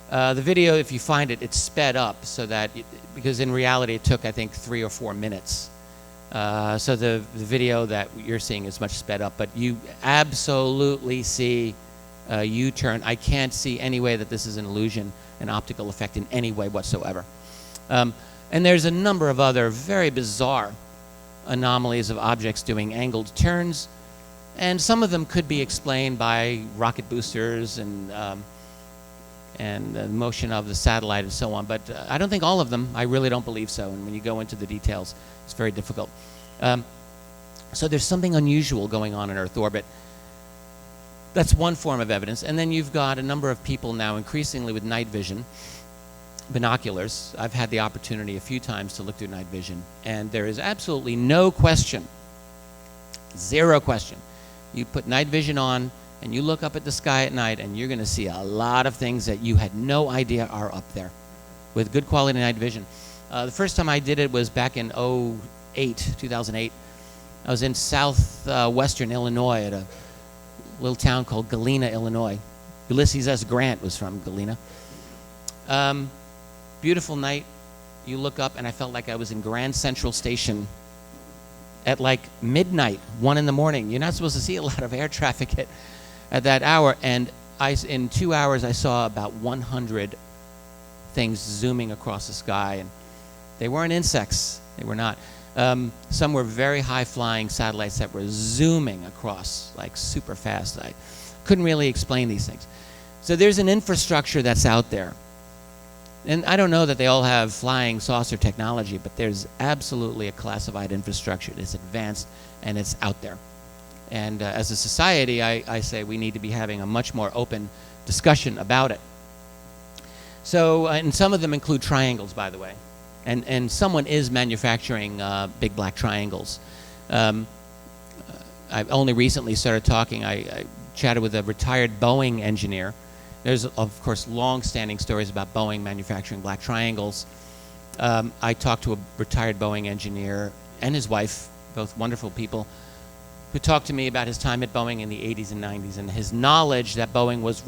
The video, if you find it, it's sped up so that, because in reality it took, I think, 3 or 4 minutes. So the video that you're seeing is much sped up, but you absolutely see a U-turn. I can't see any way that this is an illusion, an optical effect in any way whatsoever. And there's a number of other very bizarre anomalies of objects doing angled turns, and some of them could be explained by rocket boosters and the motion of the satellite and so on, but I don't think all of them. I really don't believe so, and when you go into the details, it's very difficult. So there's something unusual going on in Earth orbit. That's one form of evidence, and then you've got a number of people now increasingly with night vision, binoculars. I've had the opportunity a few times to look through night vision, and there is absolutely no question, zero question. You put night vision on, and you look up at the sky at night, and you're going to see a lot of things that you had no idea are up there with good quality night vision. The first time I did it was back in 2008. I was in southwestern Illinois at a little town called Galena, Illinois. Ulysses S. Grant was from Galena. Beautiful night. You look up, and I felt like I was in Grand Central Station at like midnight, 1 in the morning. You're not supposed to see a lot of air traffic at that hour. And in 2 hours, I saw about 100 things zooming across the sky. And they weren't insects. They were not. Some were very high-flying satellites that were zooming across like super fast. I couldn't really explain these things. So there's an infrastructure that's out there. And I don't know that they all have flying saucer technology, but there's absolutely a classified infrastructure that's advanced and it's out there. And as a society, I say we need to be having a much more open discussion about it. So, and some of them include triangles, by the way. And someone is manufacturing big black triangles. I've only recently started talking. I chatted with a retired Boeing engineer. There's, of course, long-standing stories about Boeing manufacturing black triangles. I talked to a retired Boeing engineer and his wife, both wonderful people, who talked to me about his time at Boeing in the 80s and 90s and his knowledge that Boeing was,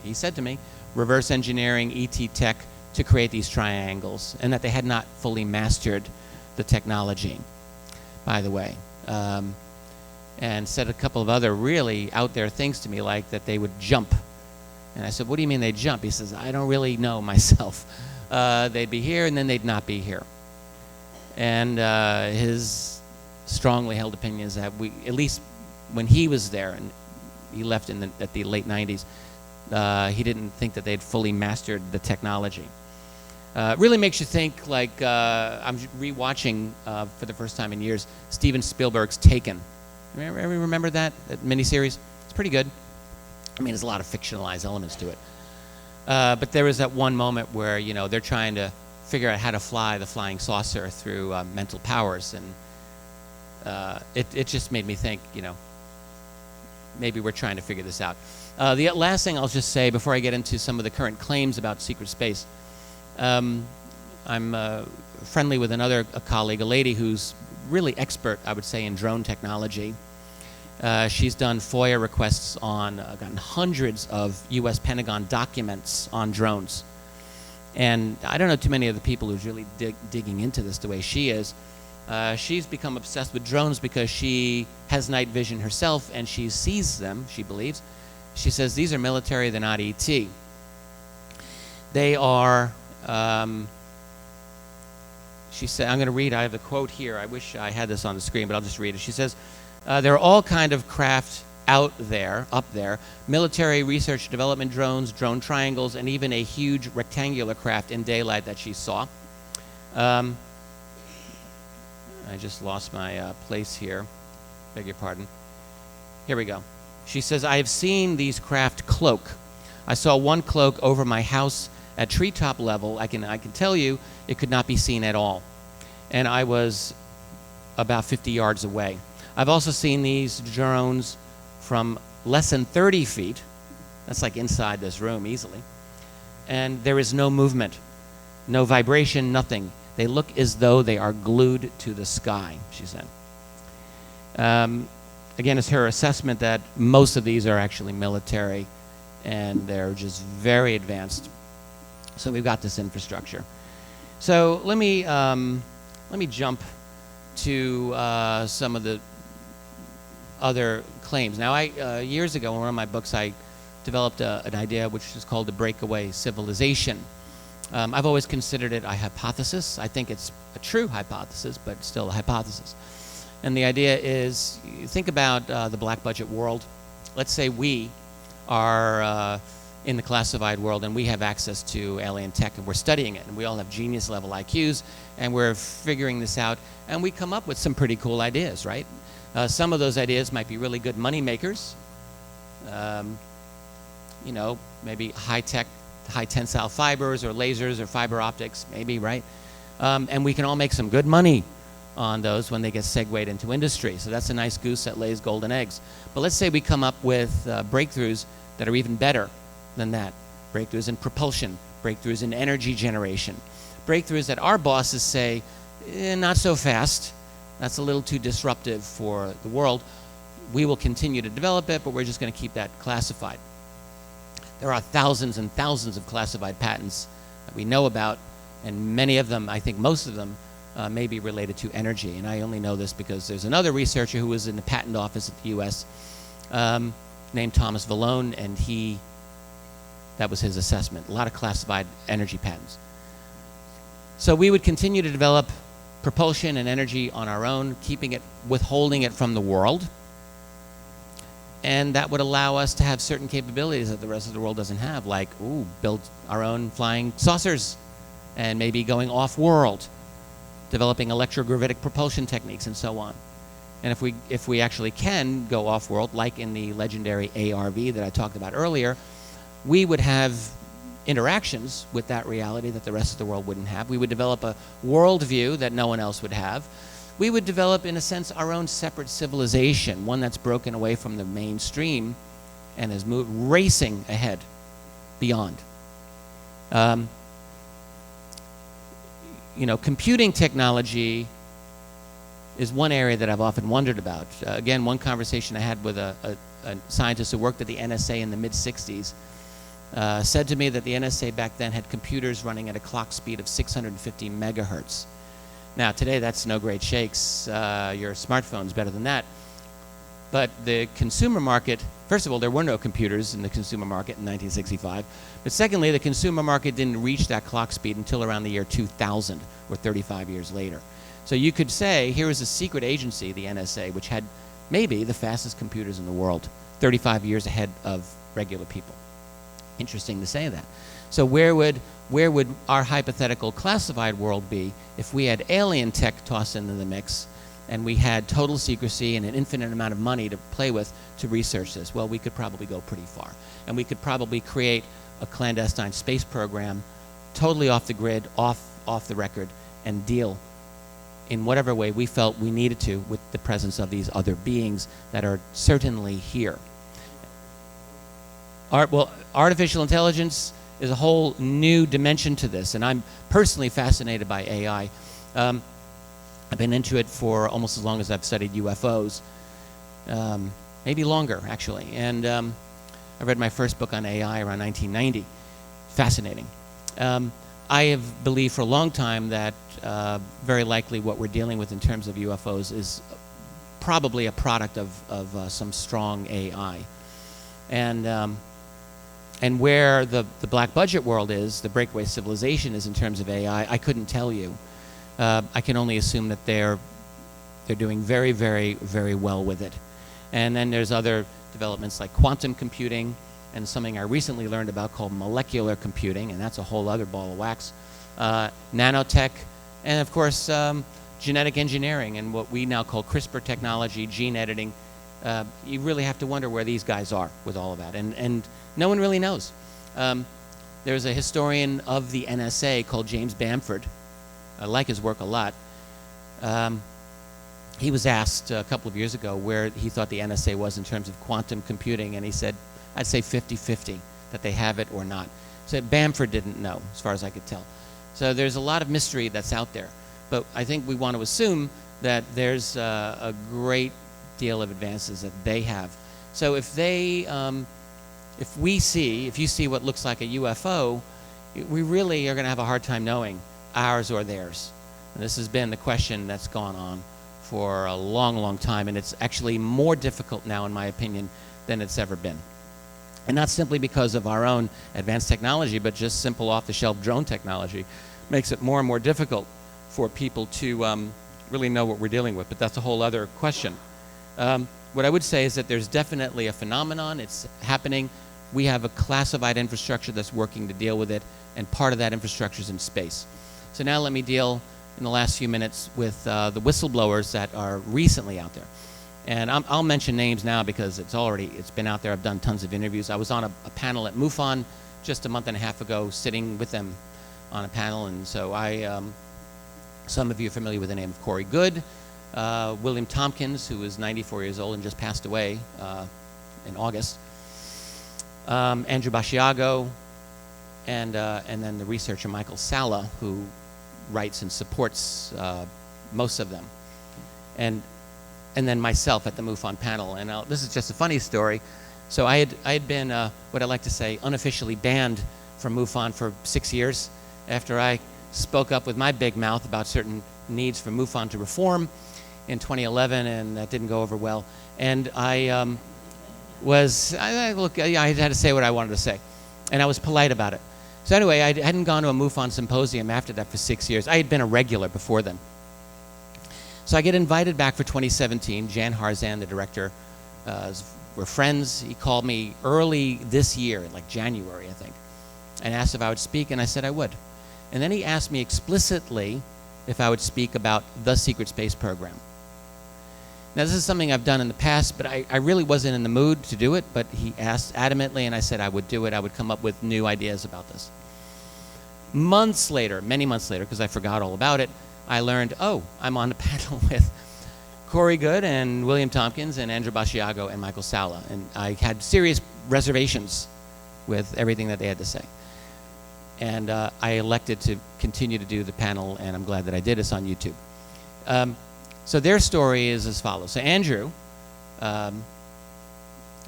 he said to me, reverse engineering ET tech to create these triangles, and that they had not fully mastered the technology, by the way. And said a couple of other really out there things to me, like that they would jump. And I said, what do you mean they jump? He says, I don't really know myself. They'd be here and then they'd not be here. And his strongly held opinion is that we, at least when he was there, and he left at the late 90s, he didn't think that they'd fully mastered the technology. It really makes you think, like, I'm rewatching for the first time in years, Steven Spielberg's Taken. Remember that miniseries? It's pretty good. I mean, there's a lot of fictionalized elements to it. But there was that one moment where, you know, they're trying to figure out how to fly the flying saucer through mental powers. And it just made me think, you know, maybe we're trying to figure this out. The last thing I'll just say before I get into some of the current claims about secret space, I'm friendly with another colleague, a lady who's really expert, I would say, in drone technology. She's done FOIA requests on, gotten hundreds of U.S. Pentagon documents on drones. And I don't know too many of the people who's really digging into this the way she is. She's become obsessed with drones because she has night vision herself and she sees them, she believes. She says, these are military, they're not ET. They are, she said, I'm going to read, I have the quote here. I wish I had this on the screen, but I'll just read it. She says, there are all kind of craft up there, military research development drones, drone triangles, and even a huge rectangular craft in daylight that she saw. I just lost my place here. Beg your pardon. Here we go. She says, I have seen these craft cloak. I saw one cloak over my house at treetop level. I can tell you it could not be seen at all. And I was about 50 yards away. I've also seen these drones from less than 30 feet. That's like inside this room easily. And there is no movement, no vibration, nothing. They look as though they are glued to the sky, she said. Again, it's her assessment that most of these are actually military and they're just very advanced. So we've got this infrastructure. So let me jump to some of the other claims. Now, years ago, in one of my books, I developed an idea which is called the Breakaway civilization. I've always considered it a hypothesis. I think it's a true hypothesis, but still a hypothesis. And the idea is, you think about the black budget world. Let's say we are in the classified world and we have access to alien tech and we're studying it and we all have genius level IQs and we're figuring this out and we come up with some pretty cool ideas, right? Some of those ideas might be really good money makers. You know, maybe high-tech, high tensile fibers or lasers or fiber optics, maybe, right? And we can all make some good money on those when they get segued into industry. So that's a nice goose that lays golden eggs. But let's say we come up with breakthroughs that are even better than that. Breakthroughs in propulsion, breakthroughs in energy generation, breakthroughs that our bosses say, not so fast. That's a little too disruptive for the world. We will continue to develop it, but we're just going to keep that classified. There are thousands and thousands of classified patents that we know about, and many of them, I think most of them, may be related to energy. And I only know this because there's another researcher who was in the patent office at the U.S. Named Thomas Vallone, and that was his assessment. A lot of classified energy patents. So we would continue to develop propulsion and energy on our own, withholding it from the world. And that would allow us to have certain capabilities that the rest of the world doesn't have, like, build our own flying saucers and maybe going off-world, developing electrogravitic propulsion techniques and so on. And if we actually can go off-world, like in the legendary ARV that I talked about earlier, we would have interactions with that reality that the rest of the world wouldn't have. We would develop a worldview that no one else would have. We would develop, in a sense, our own separate civilization, one that's broken away from the mainstream and is racing ahead beyond. Computing technology is one area that I've often wondered about. Again, one conversation I had with a scientist who worked at the NSA in the mid-'60s said to me that the NSA back then had computers running at a clock speed of 650 megahertz. Now, today, that's no great shakes. Your smartphone's better than that. But the consumer market, first of all, there were no computers in the consumer market in 1965. But secondly, the consumer market didn't reach that clock speed until around the year 2000, or 35 years later. So you could say, here is a secret agency, the NSA, which had maybe the fastest computers in the world, 35 years ahead of regular people. Interesting to say that. So where would our hypothetical classified world be if we had alien tech tossed into the mix and we had total secrecy and an infinite amount of money to play with to research this? Well, we could probably go pretty far. And we could probably create a clandestine space program totally off the grid, off the record, and deal in whatever way we felt we needed to with the presence of these other beings that are certainly here. Artificial intelligence is a whole new dimension to this, and I'm personally fascinated by AI. I've been into it for almost as long as I've studied UFOs, maybe longer, actually. And I read my first book on AI around 1990. Fascinating. I have believed for a long time that very likely what we're dealing with in terms of UFOs is probably a product of some strong AI. And where the black budget world is, the breakaway civilization is in terms of AI, I couldn't tell you. I can only assume that they're doing very, very, very well with it. And then there's other developments like quantum computing and something I recently learned about called molecular computing, and that's a whole other ball of wax. Nanotech, and of course, genetic engineering and what we now call CRISPR technology, gene editing. You really have to wonder where these guys are with all of that. And no one really knows. There's a historian of the NSA called James Bamford. I like his work a lot. He was asked a couple of years ago where he thought the NSA was in terms of quantum computing, and he said, I'd say 50-50, that they have it or not. So Bamford didn't know, as far as I could tell. So there's a lot of mystery that's out there. But I think we want to assume that there's a great deal of advances that they have. So if you see what looks like a UFO, we really are going to have a hard time knowing ours or theirs. And this has been the question that's gone on for a long, long time, and it's actually more difficult now, in my opinion, than it's ever been. And not simply because of our own advanced technology, but just simple off-the-shelf drone technology makes it more and more difficult for people to really know what we're dealing with. But that's a whole other question. What I would say is that there's definitely a phenomenon. It's happening. We have a classified infrastructure that's working to deal with it, and part of that infrastructure is in space. So now let me deal in the last few minutes with the whistleblowers that are recently out there. And I'll mention names now because it's been out there. I've done tons of interviews. I was on a panel at MUFON just a month and a half ago, sitting with them on a panel. And so some of you are familiar with the name of Corey Goode, William Tompkins, who is 94 years old and just passed away in August, Andrew Basiago, and then the researcher Michael Salla, who writes and supports most of them. And then myself at the MUFON panel. And this is just a funny story. So I had been, what I like to say, unofficially banned from MUFON for 6 years after I spoke up with my big mouth about certain needs for MUFON to reform in 2011, and that didn't go over well. And I had to say what I wanted to say, and I was polite about it. So anyway, I hadn't gone to a MUFON symposium after that for 6 years. I had been a regular before then. So I get invited back for 2017. Jan Harzan, the director, we're friends. He called me early this year, like January, I think, and asked if I would speak, and I said I would. And then he asked me explicitly if I would speak about the secret space program. Now, this is something I've done in the past, but I really wasn't in the mood to do it, but he asked adamantly, and I said I would do it. I would come up with new ideas about this. Months later, many months later, because I forgot all about it, I learned, oh, I'm on the panel with Corey Goode and William Tompkins and Andrew Basiago and Michael Sala, and I had serious reservations with everything that they had to say. And I elected to continue to do the panel, and I'm glad that I did. It's on YouTube. So their story is as follows. So Andrew,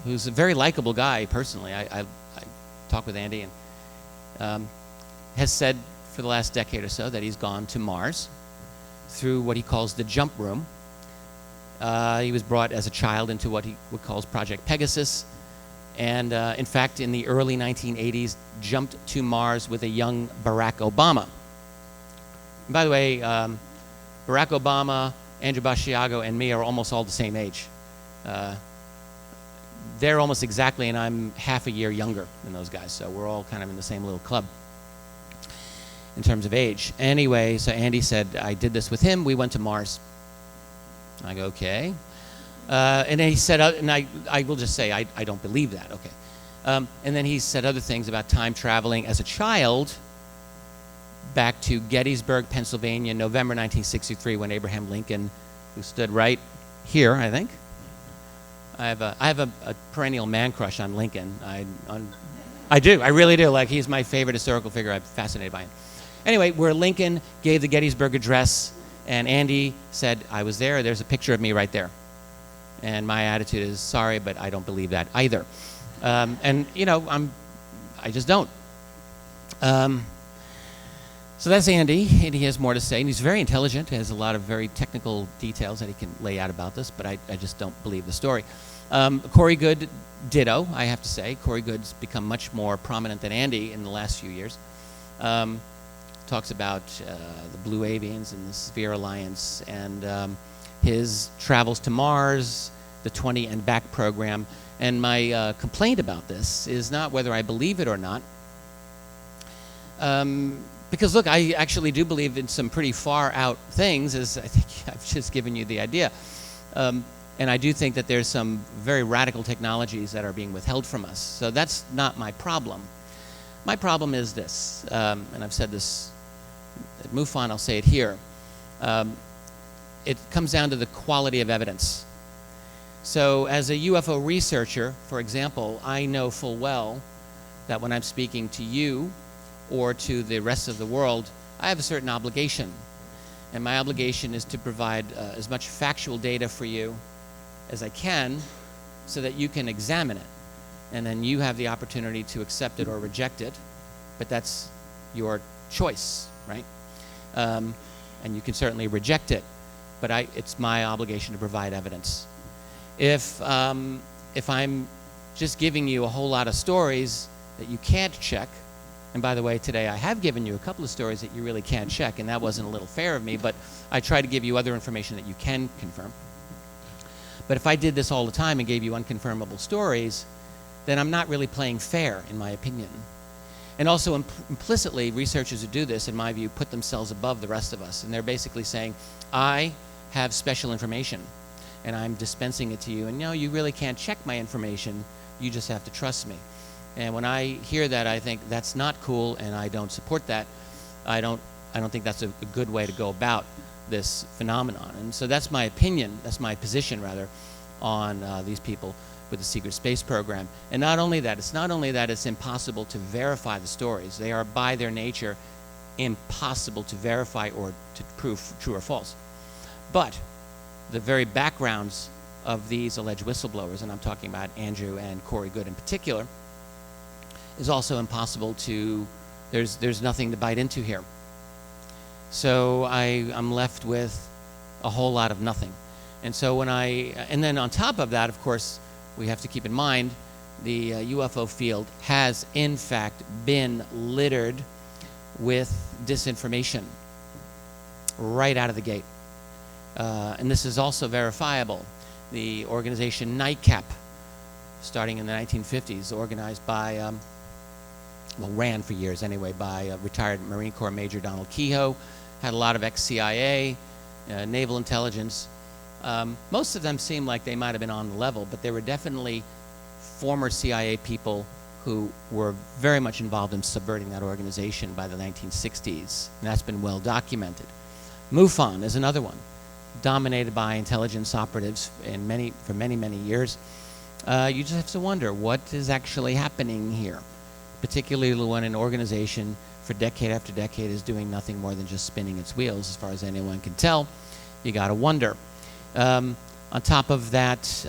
who's a very likable guy personally, I talked with Andy, and has said for the last decade or so that he's gone to Mars through what he calls the jump room. He was brought as a child into what he calls Project Pegasus, and in fact, in the early 1980s, jumped to Mars with a young Barack Obama. And by the way, Barack Obama, Andrew Basiago, and me are almost all the same age. They're almost exactly, and I'm half a year younger than those guys, so we're all kind of in the same little club in terms of age. Anyway, so Andy said, I did this with him. We went to Mars. I go, okay. And then he said, and I will just say, I don't believe that, okay. And then he said other things about time traveling as a child back to Gettysburg, Pennsylvania, November 1963, when Abraham Lincoln, who stood right here, I think. I have a perennial man crush on Lincoln. I do, I really do. Like, he's my favorite historical figure. I'm fascinated by him. Anyway, where Lincoln gave the Gettysburg Address, and Andy said, I was there. There's a picture of me right there. And my attitude is, sorry, but I don't believe that either. And, you know, I just don't. So that's Andy, and he has more to say. And he's very intelligent. He has a lot of very technical details that he can lay out about this, but I just don't believe the story. Corey Goode, ditto, I have to say. Corey Goode's become much more prominent than Andy in the last few years. Talks about the Blue Avians and the Sphere Alliance, and his travels to Mars, the 20 and Back program. And my complaint about this is not whether I believe it or not. Because, look, I actually do believe in some pretty far out things, as I think I've just given you the idea. And I do think that there's some very radical technologies that are being withheld from us. So that's not my problem. My problem is this, and I've said this at MUFON, I'll say it here. It comes down to the quality of evidence. So as a UFO researcher, for example, I know full well that when I'm speaking to you or to the rest of the world, I have a certain obligation. And my obligation is to provide as much factual data for you as I can so that you can examine it. And then you have the opportunity to accept it or reject it, but that's your choice, right? And you can certainly reject it, but it's my obligation to provide evidence. If I'm just giving you a whole lot of stories that you can't check, and by the way, today I have given you a couple of stories that you really can't check, and that wasn't a little fair of me, but I try to give you other information that you can confirm. But if I did this all the time and gave you unconfirmable stories, then I'm not really playing fair, in my opinion. And also implicitly, researchers who do this, in my view, put themselves above the rest of us. And they're basically saying, I have special information, and I'm dispensing it to you. And no, you really can't check my information. You just have to trust me. And when I hear that, I think that's not cool, and I don't support that. I don't think that's a good way to go about this phenomenon. And so that's my opinion, that's my position, rather, on these people with the secret space program. And not only that, it's impossible to verify the stories. They are, by their nature, impossible to verify or to prove true or false. But the very backgrounds of these alleged whistleblowers, and I'm talking about Andrew and Corey Goode in particular, is also impossible to, there's nothing to bite into here. So I'm left with a whole lot of nothing. And so and then on top of that, of course, we have to keep in mind the UFO field has in fact been littered with disinformation right out of the gate. And this is also verifiable. The organization NICAP, starting in the 1950s, organized by, ran for years anyway, by retired Marine Corps Major Donald Kehoe, had a lot of ex-CIA, naval intelligence. Most of them seemed like they might have been on the level, but there were definitely former CIA people who were very much involved in subverting that organization by the 1960s, and that's been well documented. MUFON is another one, dominated by intelligence operatives for many, many years. You just have to wonder what is actually happening here, particularly when an organization for decade after decade is doing nothing more than just spinning its wheels, as far as anyone can tell. You got to wonder. On top of that,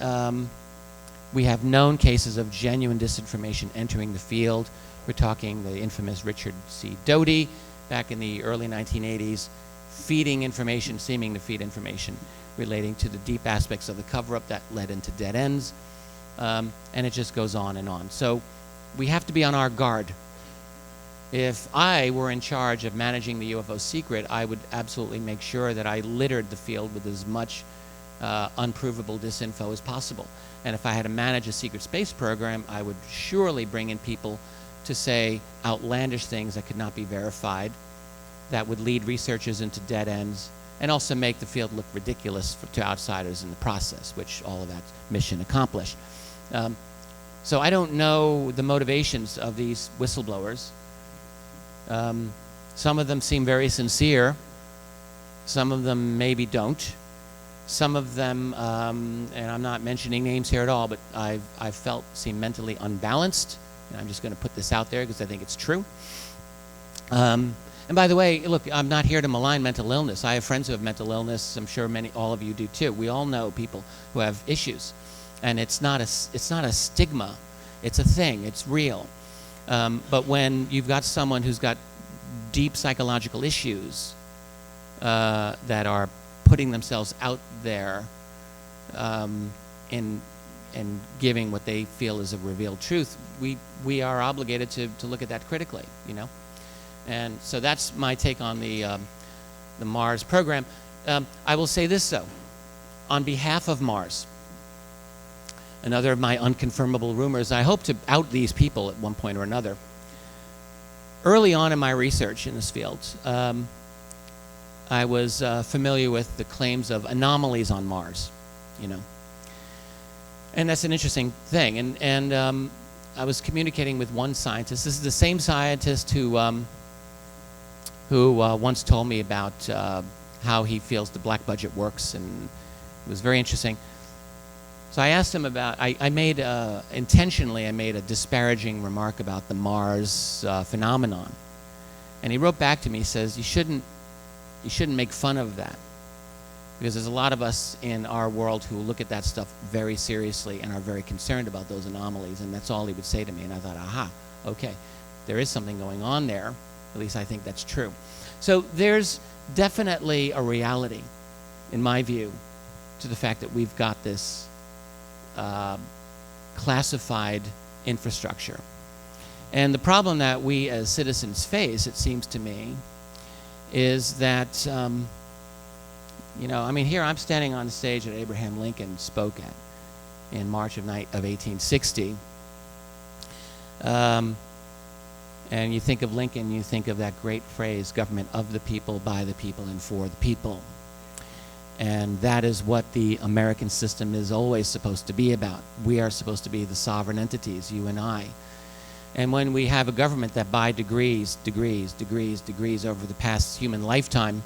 we have known cases of genuine disinformation entering the field. We're talking the infamous Richard C. Doty back in the early 1980s, feeding information, seeming to feed information relating to the deep aspects of the cover-up that led into dead ends. And it just goes on and on. So we have to be on our guard. If I were in charge of managing the UFO secret, I would absolutely make sure that I littered the field with as much unprovable disinfo as possible. And if I had to manage a secret space program, I would surely bring in people to say outlandish things that could not be verified, that would lead researchers into dead ends, and also make the field look ridiculous to outsiders in the process, which all of that mission accomplished. So I don't know the motivations of these whistleblowers. Some of them seem very sincere. Some of them maybe don't. Some of them, and I'm not mentioning names here at all, but I've felt seem mentally unbalanced. And I'm just going to put this out there because I think it's true. And by the way, look, I'm not here to malign mental illness. I have friends who have mental illness. I'm sure all of you do too. We all know people who have issues, and it's not a stigma. It's a thing. It's real. But when you've got someone who's got deep psychological issues that are putting themselves out there and giving what they feel is a revealed truth, we are obligated to look at that critically, you know. And so that's my take on the Mars program. I will say this though, on behalf of Mars, another of my unconfirmable rumors, I hope to out these people at one point or another. Early on in my research in this field, I was familiar with the claims of anomalies on Mars, you know. And that's an interesting thing. And I was communicating with one scientist. This is the same scientist who once told me about how he feels the black budget works, and it was very interesting. So I asked him about, intentionally I made a disparaging remark about the Mars phenomenon. And he wrote back to me, he says, you shouldn't make fun of that, because there's a lot of us in our world who look at that stuff very seriously and are very concerned about those anomalies. And that's all he would say to me. And I thought, aha, okay, there is something going on there. At least I think that's true. So there's definitely a reality, in my view, to the fact that we've got this classified infrastructure. And the problem that we as citizens face, it seems to me, is that, you know, I mean, here I'm standing on the stage that Abraham Lincoln spoke at in March of 1860. And you think of Lincoln, you think of that great phrase, government of the people, by the people, and for the people. And that is what the American system is always supposed to be about. We are supposed to be the sovereign entities, you and I. And when we have a government that by degrees over the past human lifetime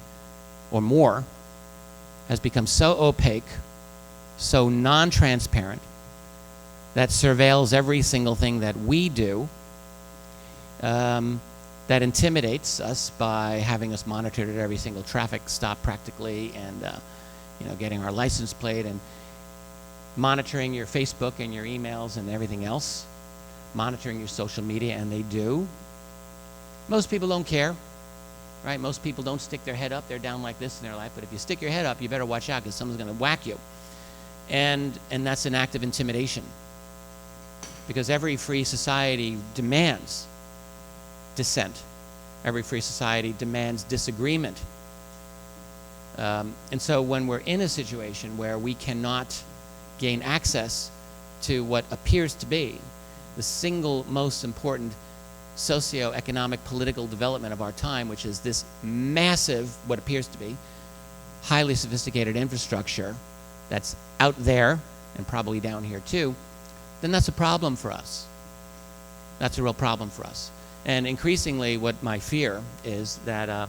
or more has become so opaque, so non-transparent, that surveils every single thing that we do, that intimidates us by having us monitored at every single traffic stop practically, and you know, getting our license plate, and monitoring your Facebook and your emails and everything else, monitoring your social media, and they do. Most people don't care. right? Most people don't stick their head up. They're down like this in their life. But if you stick your head up, you better watch out because someone's going to whack you. And that's an act of intimidation. Because every free society demands dissent. Every free society demands disagreement. And so when we're in a situation where we cannot gain access to what appears to be the single most important socio-economic political development of our time, which is this massive, what appears to be, highly sophisticated infrastructure that's out there and probably down here too, then that's a problem for us. That's a real problem for us. And increasingly what my fear is that,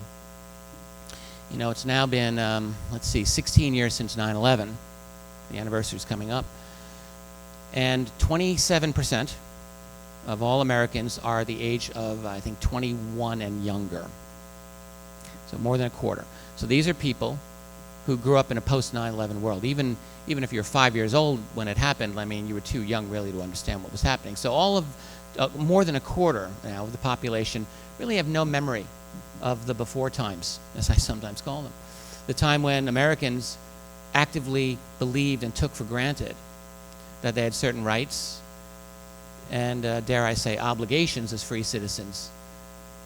you know, it's now been, 16 years since 9/11. The anniversary is coming up. And 27% of all Americans are the age of, I think, 21 and younger. So more than a quarter. So these are people who grew up in a post-9/11 world. Even if you're 5 years old when it happened, I mean, you were too young really to understand what was happening. So all of, more than a quarter now of the population really have no memory of the before times, as I sometimes call them. The time when Americans actively believed and took for granted that they had certain rights and, dare I say, obligations as free citizens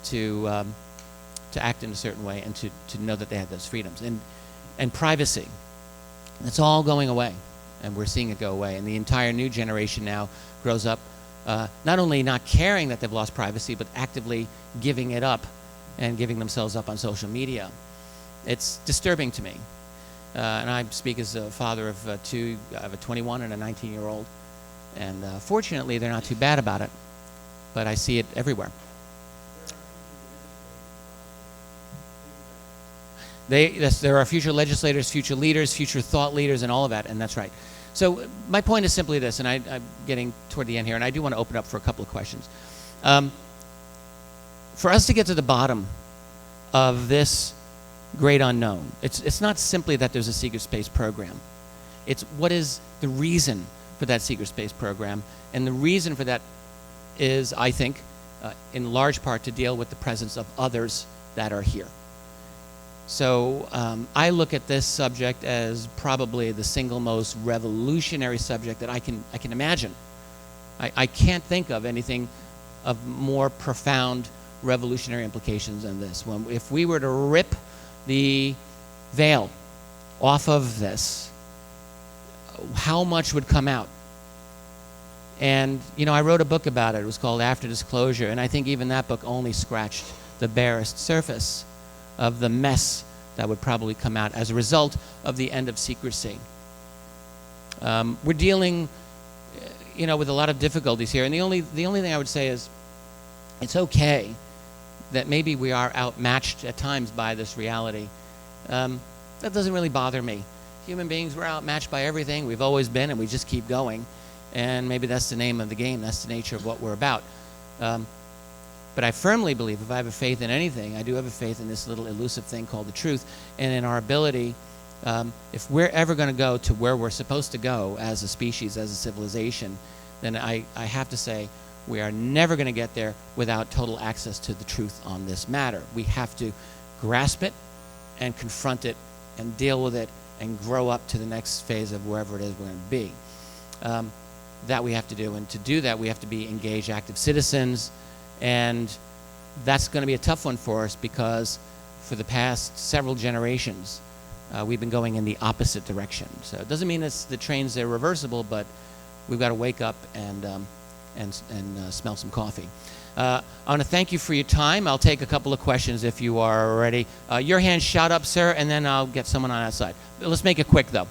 to act in a certain way and to know that they had those freedoms. And privacy. It's all going away, and we're seeing it go away. And the entire new generation now grows up not only not caring that they've lost privacy, but actively giving it up and giving themselves up on social media. It's disturbing to me. And I speak as a father of two. I have a 21 and a 19-year-old. And fortunately, they're not too bad about it. But I see it everywhere. There are future legislators, future leaders, future thought leaders, and all of that, and that's right. So my point is simply this, and I'm getting toward the end here, and I do want to open up for a couple of questions. For us to get to the bottom of this great unknown, it's not simply that there's a secret space program. It's what is the reason for that secret space program, and the reason for that is, I think, in large part to deal with the presence of others that are here. So I look at this subject as probably the single most revolutionary subject that I can imagine. I can't think of anything of more profound revolutionary implications than this. If we were to rip the veil off of this, how much would come out? And, you know, I wrote a book about it. It was called After Disclosure, and I think even that book only scratched the barest surface of the mess that would probably come out as a result of the end of secrecy. We're dealing, you know, with a lot of difficulties here, and the only thing I would say is it's okay that maybe we are outmatched at times by this reality. That doesn't really bother me. Human beings, we're outmatched by everything. We've always been, and we just keep going. And maybe that's the name of the game. That's the nature of what we're about. But I firmly believe if I have a faith in anything, I do have a faith in this little elusive thing called the truth, and in our ability, if we're ever going to go to where we're supposed to go as a species, as a civilization, then I have to say we are never going to get there without total access to the truth on this matter. We have to grasp it and confront it and deal with it and grow up to the next phase of wherever it is we're going to be. That we have to do, and to do that we have to be engaged, active citizens, and that's going to be a tough one for us because for the past several generations we've been going in the opposite direction. So it doesn't mean the trains are reversible, but we've got to wake up and smell some coffee. I want to thank you for your time. I'll take a couple of questions if you are ready. Your hand shot up, sir, and then I'll get someone on that side. Let's make it quick, though.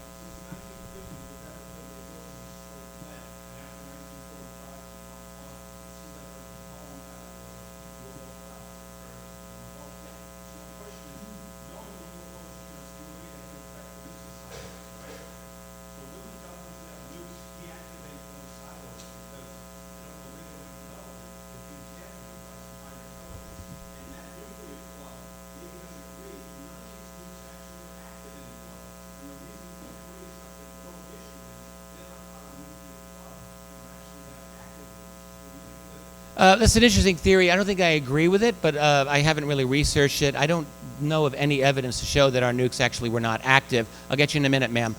That's an interesting theory. I don't think I agree with it, but I haven't really researched it. I don't know of any evidence to show that our nukes actually were not active. I'll get you in a minute, ma'am.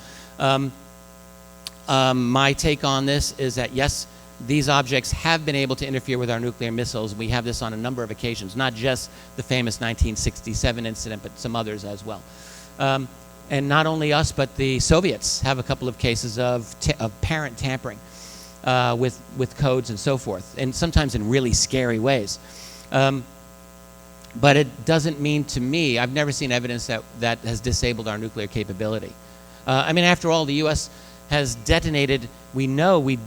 My take on this is that, yes, these objects have been able to interfere with our nuclear missiles. We have this on a number of occasions, not just the famous 1967 incident, but some others as well. And not only us, but the Soviets have a couple of cases of parent tampering with codes and so forth, and sometimes in really scary ways. But it doesn't mean to me, I've never seen evidence that has disabled our nuclear capability. I mean, after all, the U.S. has detonated, we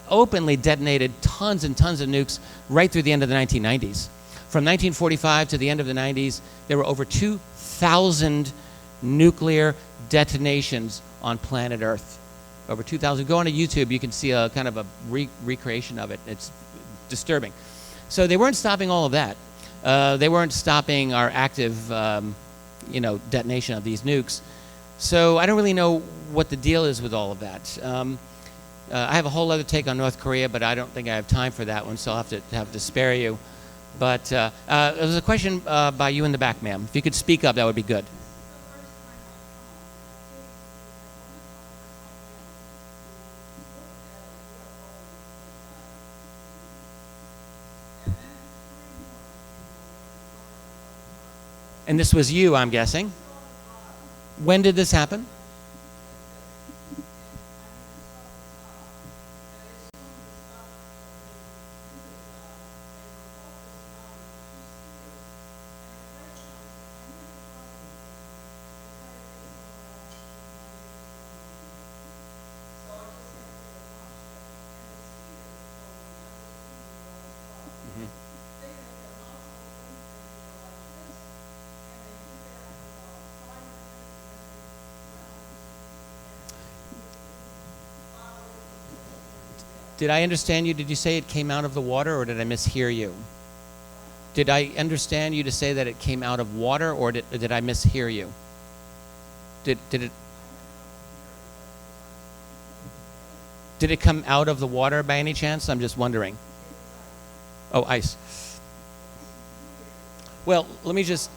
openly detonated tons and tons of nukes right through the end of the 1990s. From 1945 to the end of the 90s, there were over 2,000 nuclear detonations on planet Earth. Over 2,000. Go on to YouTube, you can see a kind of a recreation of it. It's disturbing. So they weren't stopping all of that. They weren't stopping our active, detonation of these nukes. So I don't really know what the deal is with all of that. I have a whole other take on North Korea, but I don't think I have time for that one, so I'll have to spare you. But there was a question by you in the back, ma'am. If you could speak up, that would be good. And this was you, I'm guessing. When did this happen? Did I understand you? Did you say it came out of the water, or did I mishear you? Did I understand you to say that it came out of water, or did I mishear you? Did it come out of the water by any chance? I'm just wondering. Oh, ice. Well, let me just...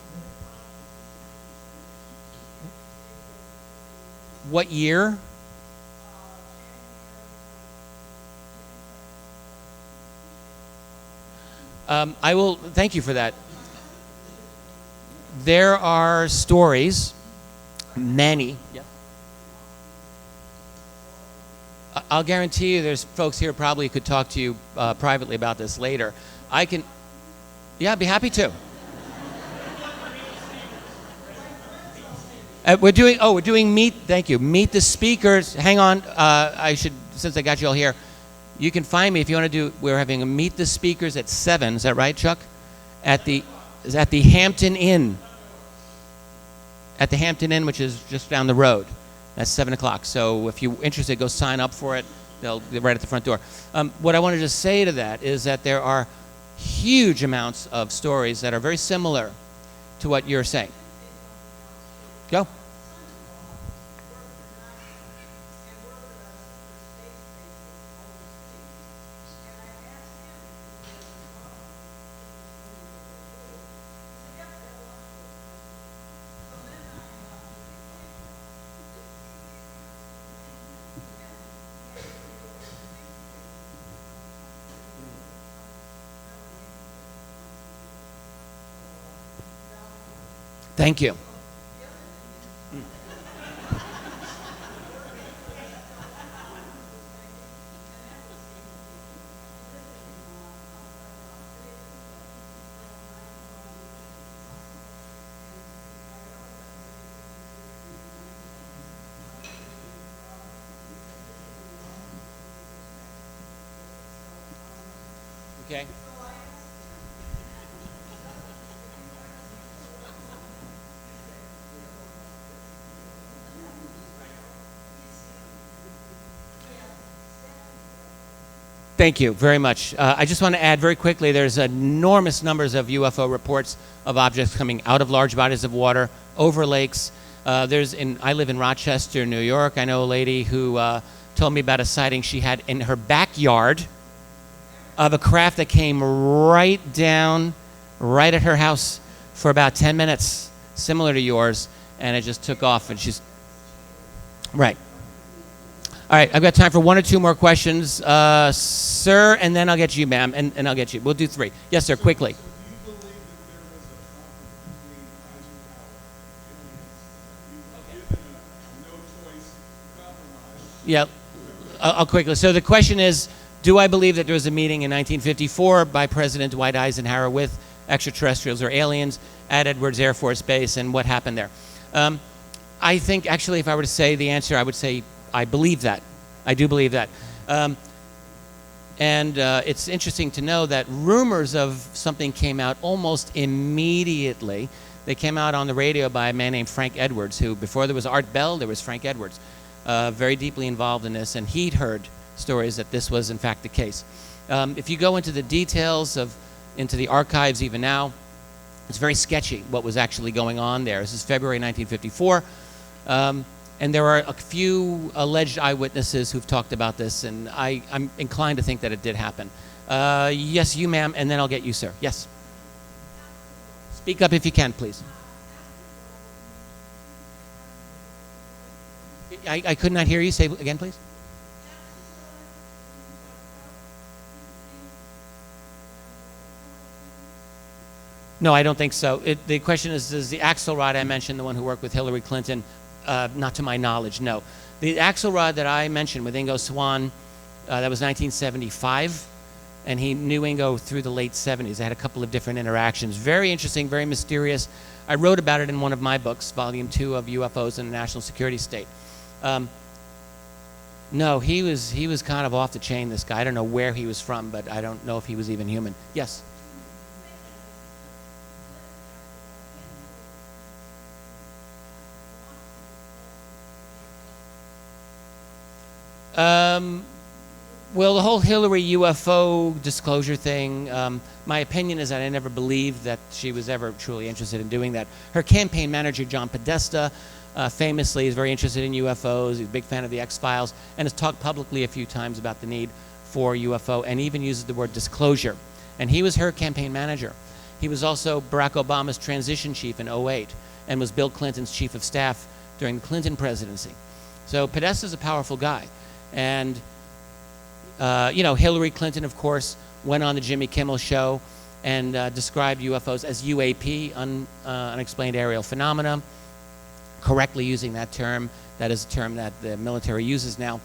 What year? I will thank you for that. There are stories, many. Yep. I'll guarantee you there's folks here probably could talk to you privately about this later. I can, yeah, I'd be happy to. We're doing meet, thank you, meet the speakers. Hang on, since I got you all here, you can find me if you want to do, we're having a meet the speakers at 7, is that right, Chuck? At the Hampton Inn. At the Hampton Inn, which is just down the road. That's 7 o'clock. So if you're interested, go sign up for it. They'll be right at the front door. What I wanted to say to that is that there are huge amounts of stories that are very similar to what you're saying. Go. Thank you. Okay. Thank you very much. I just want to add very quickly, there's enormous numbers of UFO reports of objects coming out of large bodies of water, over lakes. I live in Rochester, New York. I know a lady who told me about a sighting she had in her backyard. of a craft that came right down, right at her house for about 10 minutes, similar to yours, and it just took off, and she's... Right. All right, I've got time for one or two more questions. Sir, and then I'll get you, ma'am, and I'll get you. We'll do three. Yes, sir, quickly. Yeah, I'll quickly. So the question is, do I believe that there was a meeting in 1954 by President Dwight Eisenhower with extraterrestrials or aliens at Edwards Air Force Base, and what happened there? I think, actually, if I were to say the answer, I would say I believe that. I do believe that. It's interesting to know that rumors of something came out almost immediately. They came out on the radio by a man named Frank Edwards, who, before there was Art Bell, there was Frank Edwards, very deeply involved in this, and he'd heard stories that this was, in fact, the case. If you go into the details into the archives even now, it's very sketchy what was actually going on there. This is February 1954. And there are a few alleged eyewitnesses who've talked about this, and I'm inclined to think that it did happen. Yes, you, ma'am, and then I'll get you, sir. Yes. Speak up if you can, please. I could not hear you. Say again, please. No, I don't think so. The question is the Axelrod I mentioned, the one who worked with Hillary Clinton? Not to my knowledge, no. The Axelrod that I mentioned with Ingo Swann, that was 1975, and he knew Ingo through the late 70s. They had a couple of different interactions. Very interesting, very mysterious. I wrote about it in one of my books, Volume 2 of UFOs in the National Security State. No, he was kind of off the chain, this guy. I don't know where he was from, but I don't know if he was even human. Yes? Well, the whole Hillary UFO disclosure thing, my opinion is that I never believed that she was ever truly interested in doing that. Her campaign manager, John Podesta, famously is very interested in UFOs. He's a big fan of the X-Files and has talked publicly a few times about the need for UFO and even uses the word disclosure. And he was her campaign manager. He was also Barack Obama's transition chief in '08 and was Bill Clinton's chief of staff during the Clinton presidency. So Podesta's a powerful guy. And, Hillary Clinton, of course, went on the Jimmy Kimmel show and described UFOs as UAP, unexplained aerial phenomena, correctly using that term. That is a term that the military uses now.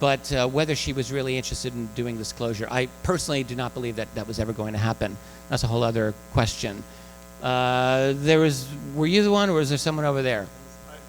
But whether she was really interested in doing disclosure, I personally do not believe that that was ever going to happen. That's a whole other question. Were you the one, or was there someone over there?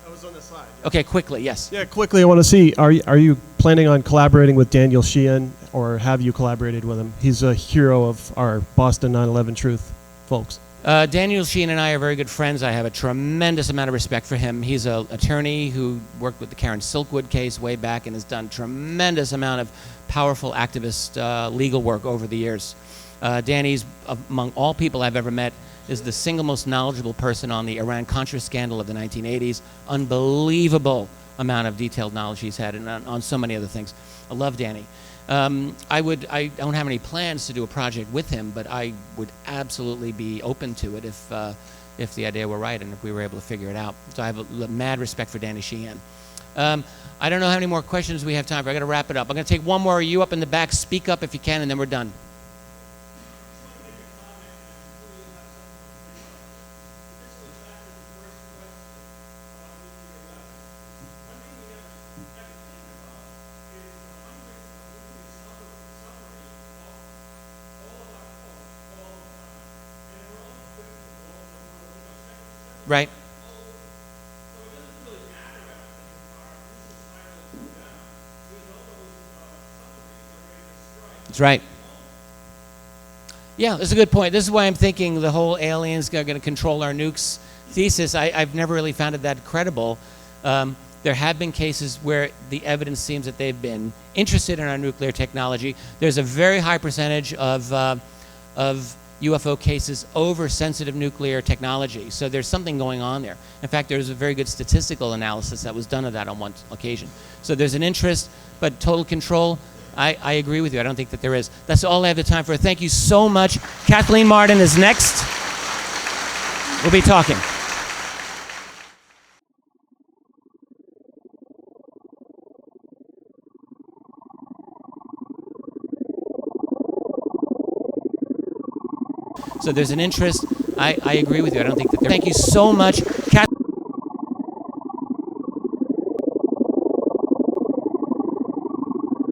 I was on the side. Yeah. Okay, quickly, yes. Yeah, quickly, I want to see, are you planning on collaborating with Daniel Sheehan, or have you collaborated with him? He's a hero of our Boston 9/11 Truth folks. Daniel Sheehan and I are very good friends. I have a tremendous amount of respect for him. He's an attorney who worked with the Karen Silkwood case way back and has done tremendous amount of powerful activist legal work over the years. Danny's, among all people I've ever met, is the single most knowledgeable person on the Iran-Contra scandal of the 1980s. Unbelievable amount of detailed knowledge he's had, and on so many other things. I love Danny. I don't have any plans to do a project with him, but I would absolutely be open to it if the idea were right and if we were able to figure it out. So I have a mad respect for Danny Sheehan. I don't know how many more questions we have time for. I got to wrap it up. I'm going to take one more. You up in the back, speak up if you can, and then we're done. Right. That's right. Yeah, that's a good point. This is why I'm thinking the whole aliens are going to control our nukes thesis. I've never really found it that credible. There have been cases where the evidence seems that they've been interested in our nuclear technology. There's a very high percentage of UFO cases over sensitive nuclear technology. So there's something going on there. In fact, there's a very good statistical analysis that was done of that on one occasion. So there's an interest, but total control, I agree with you. I don't think that there is. That's all I have the time for. Thank you so much. Kathleen Martin is next. We'll be talking. So there's an interest. I agree with you. I don't think that there. Thank you so much.